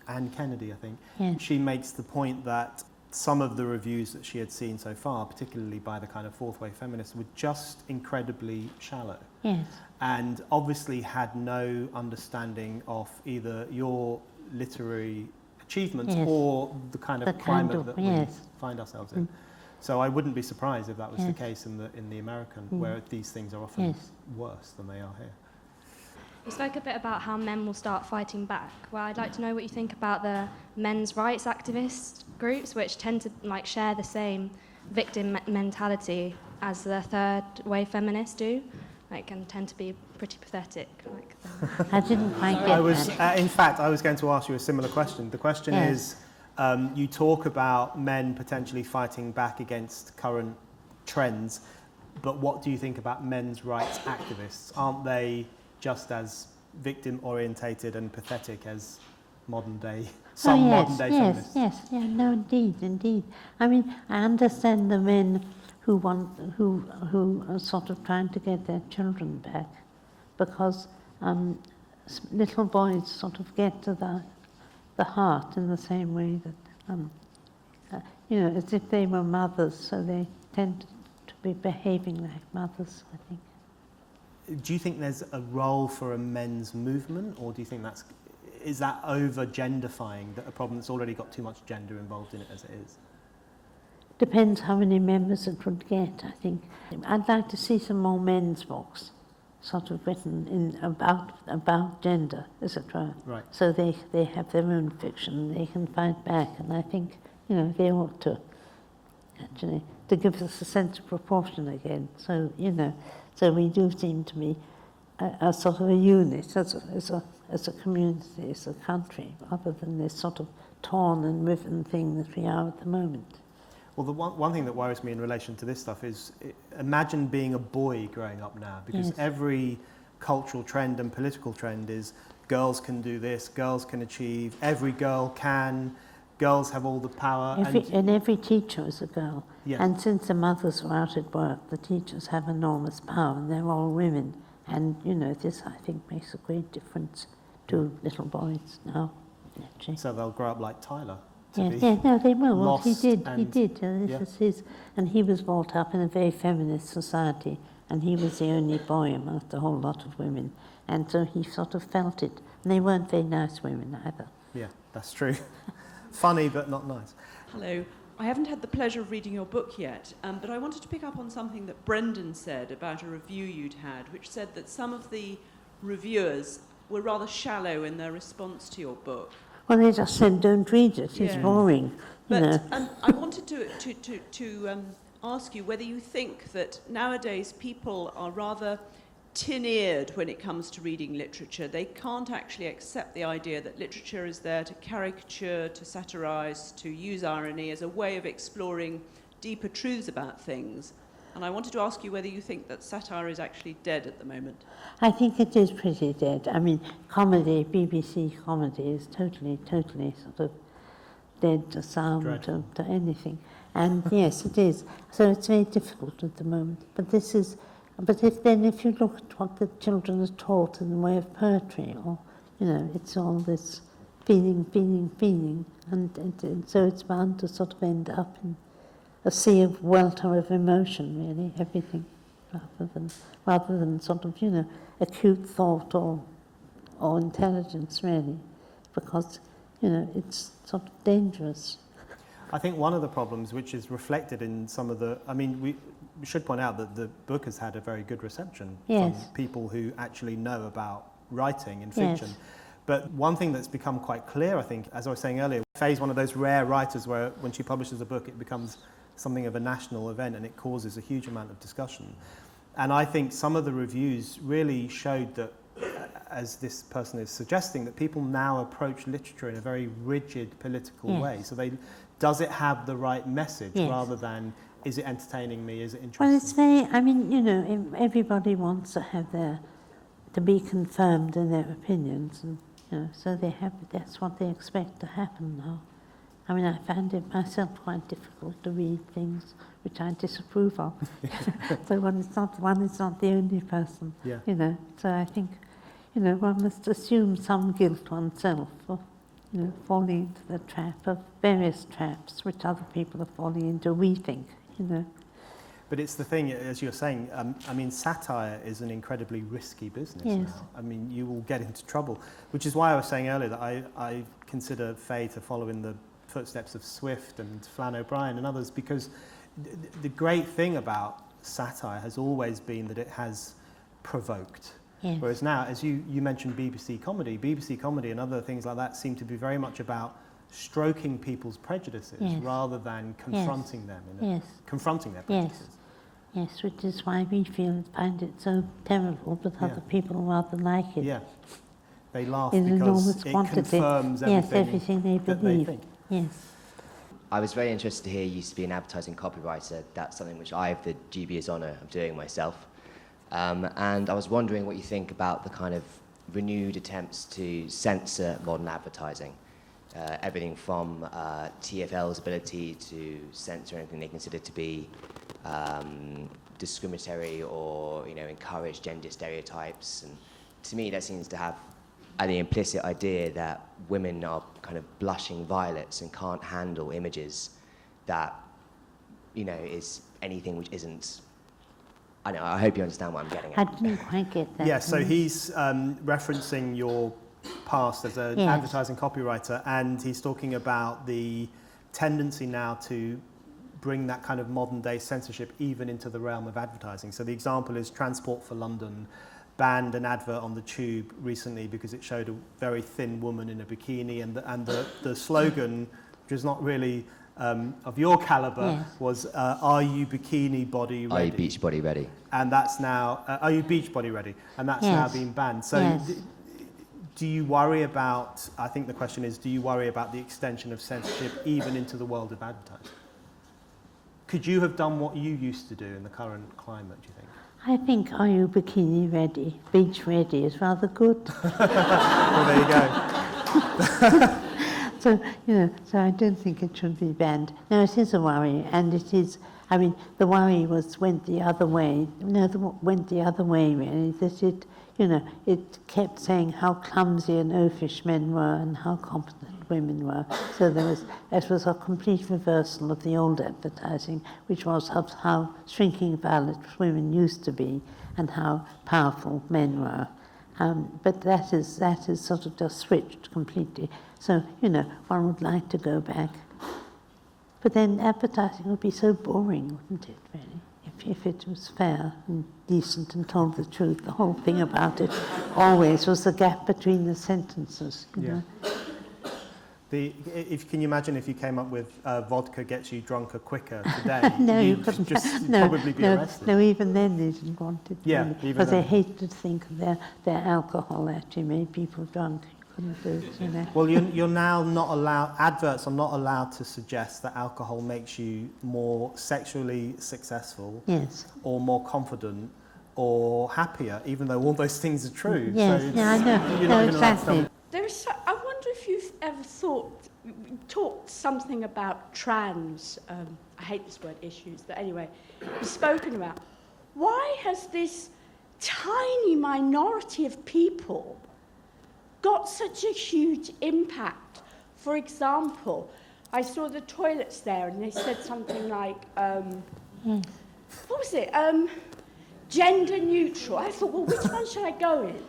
Speaker 1: Anne Kennedy, I think.
Speaker 2: Yes.
Speaker 1: She makes the point that some of the reviews that she had seen so far, particularly by the kind of fourth wave feminists, were just incredibly shallow.
Speaker 2: Yes.
Speaker 1: And obviously had no understanding of either your literary achievements or the kind of climate that we find ourselves in. So I wouldn't be surprised if that was the case in the American, where these things are often worse than they are here.
Speaker 9: You spoke a bit about how men will start fighting back. Well, I'd like to know what you think about the men's rights activist groups, which tend to share the same victim mentality as the third wave feminists do, and tend to be pretty pathetic.
Speaker 2: I didn't quite get that.
Speaker 1: In fact, I was going to ask you a similar question. The question is, you talk about men potentially fighting back against current trends, but what do you think about men's rights activists? Aren't they just as victim-orientated and pathetic as modern-day feminists?
Speaker 2: Yes, no, indeed. I mean, I understand the men who are sort of trying to get their children back, because little boys sort of get to the heart in the same way that, you know, as if they were mothers, so they tend to be behaving like mothers, I think.
Speaker 1: Do you think there's a role for a men's movement, or do you think is that over-genderfying a problem that's already got too much gender involved in it as it is?
Speaker 2: Depends how many members it would get, I think. I'd like to see some more men's books, sort of written in about gender, as it were.
Speaker 1: Right.
Speaker 2: So they have their own fiction, they can fight back, and I think, you know, they ought to, actually, to give us a sense of proportion again. So, you know, so we do seem to be a sort of a unit, as a community, as a country, rather than this sort of torn and riven thing that we are at the moment.
Speaker 1: Well, the one thing that worries me in relation to this stuff is, imagine being a boy growing up now, because every cultural trend and political trend is girls can do this, girls can achieve, every girl can, girls have all the power.
Speaker 2: And every teacher is a girl.
Speaker 1: Yes.
Speaker 2: And since the mothers are out at work, the teachers have enormous power, and they're all women. And, you know, this, I think, makes a great difference to little boys now, actually.
Speaker 1: So they'll grow up like Tyler.
Speaker 2: No, they will. Well, he did.
Speaker 1: This
Speaker 2: is and he was brought up in a very feminist society, and he was the only boy amongst a whole lot of women, and so he sort of felt it. And they weren't very nice women either.
Speaker 1: Yeah, that's true. Funny, but not nice.
Speaker 10: Hello. I haven't had the pleasure of reading your book yet, but I wanted to pick up on something that Brendan said about a review you'd had, which said that some of the reviewers were rather shallow in their response to your book.
Speaker 2: Well, they just said, don't read it, it's boring.
Speaker 10: But I wanted to ask you whether you think that nowadays people are rather tin-eared when it comes to reading literature. They can't actually accept the idea that literature is there to caricature, to satirize, to use irony as a way of exploring deeper truths about things. And I wanted to ask you whether you think that satire is actually dead at the moment.
Speaker 2: I think it is pretty dead. I mean, comedy, BBC comedy is totally sort of dead to sound, to anything. And yes, it is. So it's very difficult at the moment. But if you look at what the children are taught in the way of poetry, or, you know, it's all this feeling, and so it's bound to sort of end up in a sea of welter of emotion, really, everything, rather than sort of, you know, acute thought or intelligence, really, because, you know, it's sort of dangerous.
Speaker 1: I think one of the problems, which is reflected in some of the, I mean, we should point out that the book has had a very good reception from people who actually know about writing and fiction.
Speaker 2: Yes.
Speaker 1: But one thing that's become quite clear, I think, as I was saying earlier, Fay's one of those rare writers where when she publishes a book, it becomes something of a national event and it causes a huge amount of discussion. And I think some of the reviews really showed that, as this person is suggesting, that people now approach literature in a very rigid political way. So does it have the right message rather than, is it entertaining me, is it interesting?
Speaker 2: Well, it's very, I mean, you know, everybody wants to have to be confirmed in their opinions, and, you know, so that's what they expect to happen now. I mean, I find it myself quite difficult to read things which I disapprove of. So one is not the only person, you know. So I think, you know, one must assume some guilt oneself for, you know, falling into the trap of various traps which other people are falling into, we think, you know.
Speaker 1: But it's the thing, as you're saying, I mean, satire is an incredibly risky business now. I mean, you will get into trouble, which is why I was saying earlier that I consider Fay to follow in the footsteps of Swift and Flann O'Brien and others, because the great thing about satire has always been that it has provoked.
Speaker 2: Yes.
Speaker 1: Whereas now, as you mentioned BBC comedy and other things like that seem to be very much about stroking people's prejudices rather than confronting them, confronting their prejudices.
Speaker 2: Yes, which is why we find it so terrible that other people rather like it.
Speaker 1: Yeah, they laugh
Speaker 2: in
Speaker 1: because
Speaker 2: enormous
Speaker 1: it
Speaker 2: quantity.
Speaker 1: confirms
Speaker 2: everything they believe.
Speaker 1: Think.
Speaker 2: Yes.
Speaker 11: I was very interested to hear you used to be an advertising copywriter. That's something which I have the dubious honour of doing myself. And I was wondering what you think about the kind of renewed attempts to censor modern advertising. Everything from TfL's ability to censor anything they consider to be discriminatory or, you know, encourage gender stereotypes. And to me, that seems to have the implicit idea that women are kind of blushing violets and can't handle images that, you know, is anything which isn't. I know. I hope you understand what I'm getting at.
Speaker 2: I didn't quite get that.
Speaker 1: Yeah, so he's referencing your past as an advertising copywriter, and he's talking about the tendency now to bring that kind of modern day censorship even into the realm of advertising. So the example is Transport for London banned an advert on the tube recently because it showed a very thin woman in a bikini, and the slogan, which is not really of your calibre, was "Are you bikini body ready?
Speaker 11: Are you beach body ready?"
Speaker 1: And that's now "Are you beach body ready?" And that's now been banned. So do you worry about? I think the question is, do you worry about the extension of censorship even into the world of advertising? Could you have done what you used to do in the current climate, do you think?
Speaker 2: I think "Are you bikini ready?" Beach ready is rather good.
Speaker 1: Well, there you go.
Speaker 2: So, you know, so I don't think it should be banned. No, it is a worry, and it is, I mean, the worry went the other way. No, went the other way, really, that it, you know, it kept saying how clumsy and oafish men were and how competent women were. So it was a complete reversal of the old advertising, which was how shrinking violet women used to be and how powerful men were. But that is sort of just switched completely. So, you know, one would like to go back. But then advertising would be so boring, wouldn't it, really? If it was fair and decent and told the truth. The whole thing about it always was the gap between the sentences, you know.
Speaker 1: Can you imagine if you came up with vodka gets you drunker quicker today?
Speaker 2: No, you
Speaker 1: you'd
Speaker 2: couldn't.
Speaker 1: just probably be arrested.
Speaker 2: No, even then they didn't want it.
Speaker 1: Yeah,
Speaker 2: because they hated to think of their alcohol actually made people drunk. You couldn't do it, you know.
Speaker 1: Well, you're now not allowed, adverts are not allowed to suggest that alcohol makes you more sexually successful
Speaker 2: Yes.
Speaker 1: or more confident or happier, even though all those things are true.
Speaker 2: Yes,
Speaker 1: so
Speaker 2: yeah, I know.
Speaker 1: you're
Speaker 2: No,
Speaker 1: not even allowed to tell
Speaker 2: exactly.
Speaker 1: me.
Speaker 12: I wonder if you've ever talked something about trans, I hate this word, issues, but anyway, you've spoken about. Why has this tiny minority of people got such a huge impact? For example, I saw the toilets there and they said something like, what was it? Gender neutral. I thought, well, which one should I go in?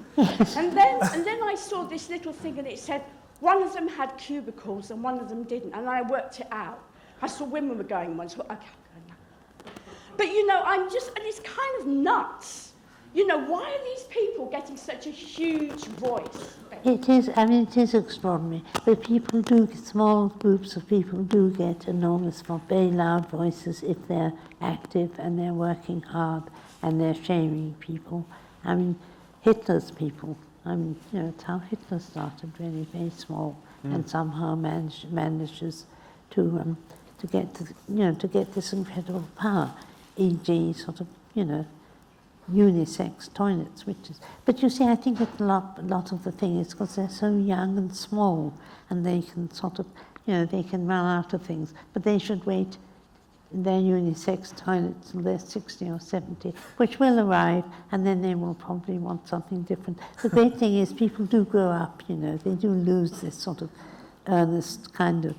Speaker 12: And then I saw this little thing and it said one of them had cubicles and one of them didn't, and I worked it out. I saw women were going one, so okay, I'm going now. But you know, and it's kind of nuts. You know, why are these people getting such a huge voice?
Speaker 2: It is, I mean, it is extraordinary. But people do, small groups of people do get enormous, very loud voices if they're active and they're working hard and they're shaming people. I mean, Hitler's people, I mean, you know, it's how Hitler started, really very small, and somehow manages to get to, you know, to get this incredible power, e.g. sort of, you know, unisex toilets, which is, but you see, I think that a lot of the thing is because they're so young and small, and they can sort of, you know, they can run out of things, but they should wait in their unisex toilets until they're 60 or 70, which will arrive, and then they will probably want something different. The great thing is people do grow up, you know, they do lose this sort of earnest kind of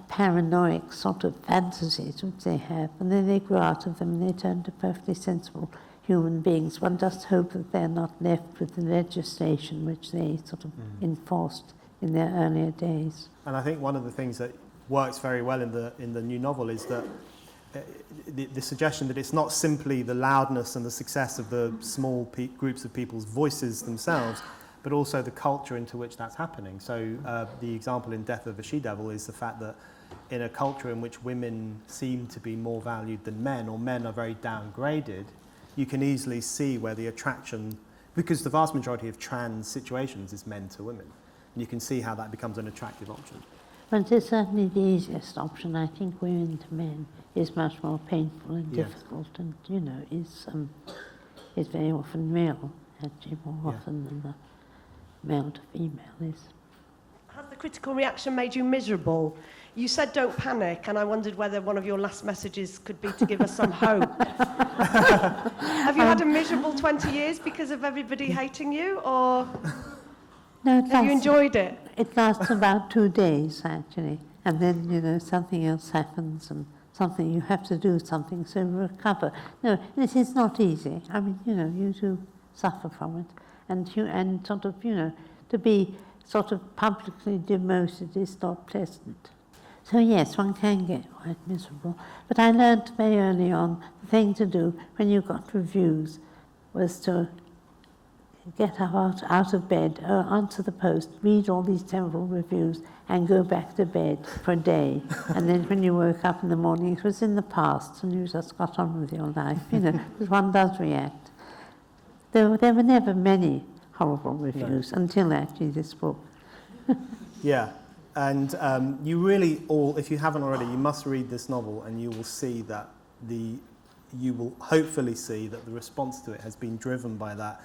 Speaker 2: paranoid sort of fantasies which they have, and then they grow out of them and they turn to perfectly sensible human beings. One just hope that they're not left with the legislation which they sort of enforced in their earlier days.
Speaker 1: And I think one of the things that works very well in the new novel is that the suggestion that it's not simply the loudness and the success of the small groups of people's voices themselves, but also the culture into which that's happening. So the example in Death of a She-Devil is the fact that in a culture in which women seem to be more valued than men, or men are very downgraded, you can easily see where the attraction, because the vast majority of trans situations is men to women, and you can see how that becomes an attractive option.
Speaker 2: Well, it is certainly the easiest option. I think women to men is much more painful and difficult, and, you know, is very often male, actually, more often than the male to female is.
Speaker 13: Has the critical reaction made you miserable? You said don't panic, and I wondered whether one of your last messages could be to give us some hope. Have you had a miserable 20 years because of everybody hating you, or
Speaker 2: No,
Speaker 13: have you enjoyed it?
Speaker 2: It lasts about 2 days, actually, and then, you know, something else happens and something, you have to do something so you recover. No, this is not easy. I mean, you know, you do suffer from it, and sort of, you know, to be sort of publicly demoted is not pleasant. So yes, one can get quite miserable. But I learned very early on the thing to do when you got reviews was to get out of bed, answer the post, read all these terrible reviews, and go back to bed for a day. And then when you woke up in the morning, it was in the past, and you just got on with your life, you know, because one does react. There were never many horrible reviews until actually this book.
Speaker 1: Yeah, and you really all, if you haven't already, you must read this novel, and you will see that you will hopefully see that the response to it has been driven by that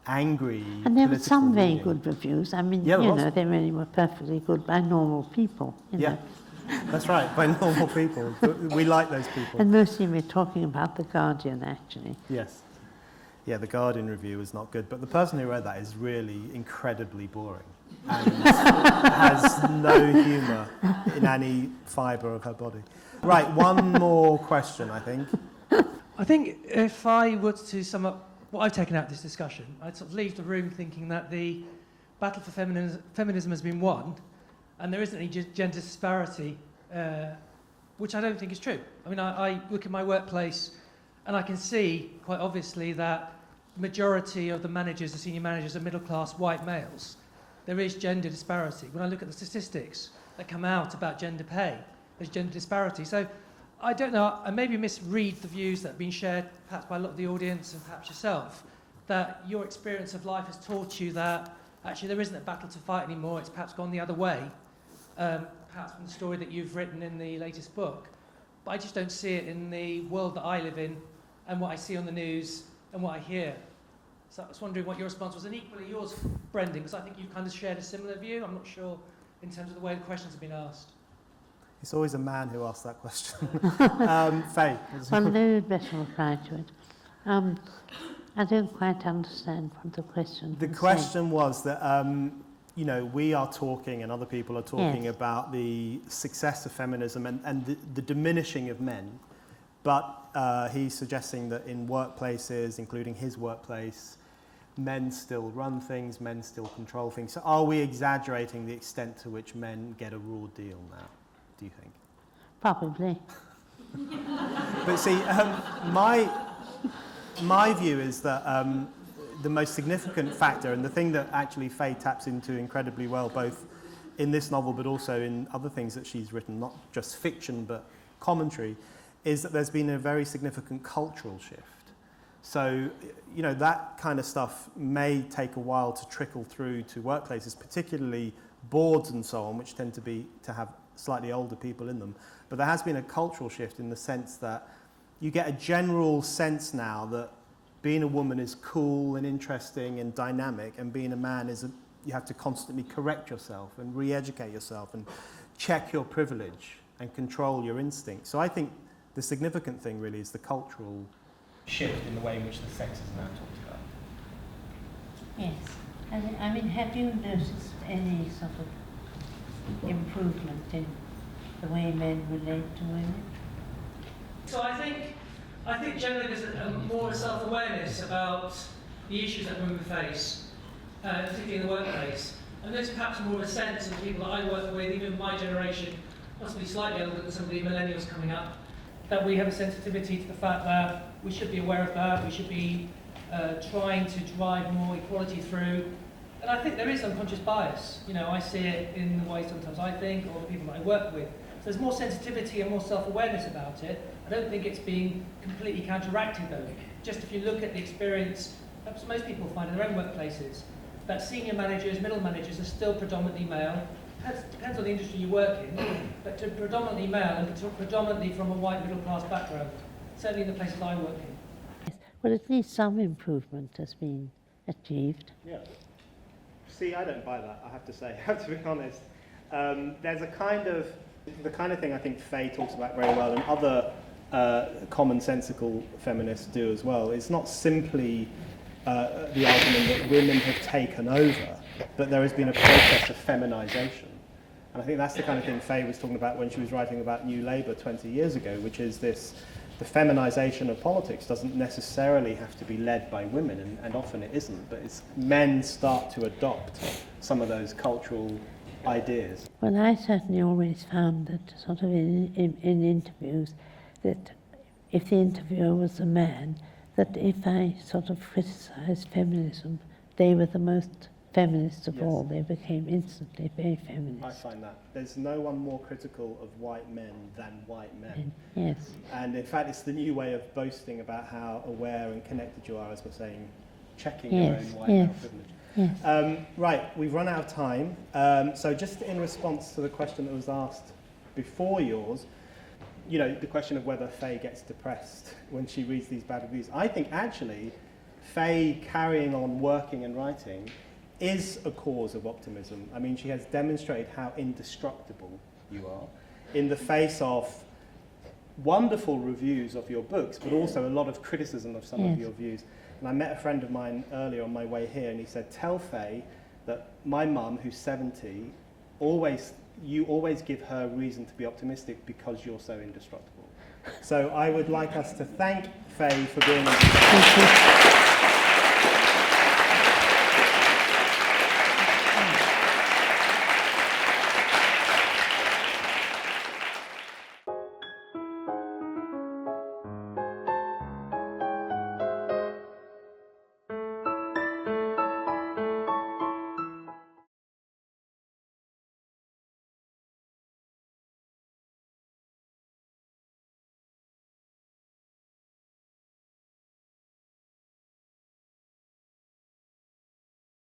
Speaker 1: angry.
Speaker 2: And there were some very
Speaker 1: reading.
Speaker 2: good reviews. I mean, you know, they really were perfectly good by normal people. You know.
Speaker 1: That's right, by normal people. We like those people.
Speaker 2: And mostly we're talking about The Guardian, actually.
Speaker 1: Yes. Yeah, the Guardian review is not good, but the person who read that is really incredibly boring and has no humour in any fibre of her body. Right, one more question, I think.
Speaker 14: I think if I were to sum up what I've taken out of this discussion, I'd sort of leave the room thinking that the battle for feminism has been won, and there isn't any gender disparity, which I don't think is true. I mean, I look at my workplace, and I can see quite obviously that the majority of the managers, the senior managers, are middle-class white males. There is gender disparity. When I look at the statistics that come out about gender pay, there's gender disparity. So I don't know, I maybe misread the views that have been shared perhaps by a lot of the audience and perhaps yourself, that your experience of life has taught you that actually there isn't a battle to fight anymore, it's perhaps gone the other way, perhaps from the story that you've written in the latest book. But I just don't see it in the world that I live in and what I see on the news and what I hear. So I was wondering what your response was, and equally yours, Brendan, because I think you've kind of shared a similar view. I'm not sure in terms of the way the questions have been asked.
Speaker 1: It's always a man who asks that question. Fay.
Speaker 2: Well, maybe better reply to it. I don't quite understand what the question was.
Speaker 1: The question was that, you know, we are talking and other people are talking about the success of feminism and the diminishing of men. But he's suggesting that in workplaces, including his workplace, men still run things, men still control things. So are we exaggerating the extent to which men get a raw deal now, do you think?
Speaker 2: Probably.
Speaker 1: But see, my view is that the most significant factor, and the thing that actually Fay taps into incredibly well, both in this novel but also in other things that she's written, not just fiction but commentary, is that there's been a very significant cultural shift. So, you know, that kind of stuff may take a while to trickle through to workplaces, particularly boards and so on, which tend to have slightly older people in them. But there has been a cultural shift in the sense that you get a general sense now that being a woman is cool and interesting and dynamic, and being a man is you have to constantly correct yourself and re-educate yourself and check your privilege and control your instincts. So I think the significant thing really is the cultural shift in the way in which the sex is now talked about.
Speaker 2: Yes. I mean, have you noticed any sort of improvement in the way men relate to women?
Speaker 14: So I think generally there's a more self-awareness about the issues that women face, particularly in the workplace. And there's perhaps more of a sense of people that I work with, even my generation, possibly slightly older than some of the millennials coming up, that we have a sensitivity to the fact that we should be aware of that, we should be trying to drive more equality through. And I think there is unconscious bias. You know, I see it in the way sometimes I think, or the people that I work with. So there's more sensitivity and more self-awareness about it. I don't think it's being completely counteracted though. Just if you look at the experience, perhaps most people find in their own workplaces, that senior managers, middle managers are still predominantly male. Depends on the industry you work in, but predominantly male and predominantly from a white middle class background, certainly in the places I work in.
Speaker 2: Yes. Well, at least some improvement has been achieved.
Speaker 1: Yeah. See, I don't buy that, I have to say. I have to be honest. There's the kind of thing I think Fay talks about very well, and other commonsensical feminists do as well. It's not simply the argument that women have taken over, but there has been a process of feminisation. And I think that's the kind of thing Fay was talking about when she was writing about New Labour 20 years ago, which is this, the feminisation of politics doesn't necessarily have to be led by women, and often it isn't, but it's men start to adopt some of those cultural ideas.
Speaker 2: Well, I certainly always found that sort of in interviews, that if the interviewer was a man, that if I sort of criticised feminism, they were the most feminists of all. They became instantly very feminist.
Speaker 1: I find that. There's no one more critical of white men than white men.
Speaker 2: Yes.
Speaker 1: And in fact, it's the new way of boasting about how aware and connected you are, as we're saying, checking your own white male privilege.
Speaker 2: Yes.
Speaker 1: Right, we've run out of time. So just in response to the question that was asked before yours, you know, the question of whether Fay gets depressed when she reads these bad reviews. I think actually Fay carrying on working and writing is a cause of optimism. I mean, she has demonstrated how indestructible you are in the face of wonderful reviews of your books, but also a lot of criticism of some of your views. And I met a friend of mine earlier on my way here, and he said, tell Fay that my mum, who's 70, you always give her reason to be optimistic because you're so indestructible. So I would like us to thank Fay for being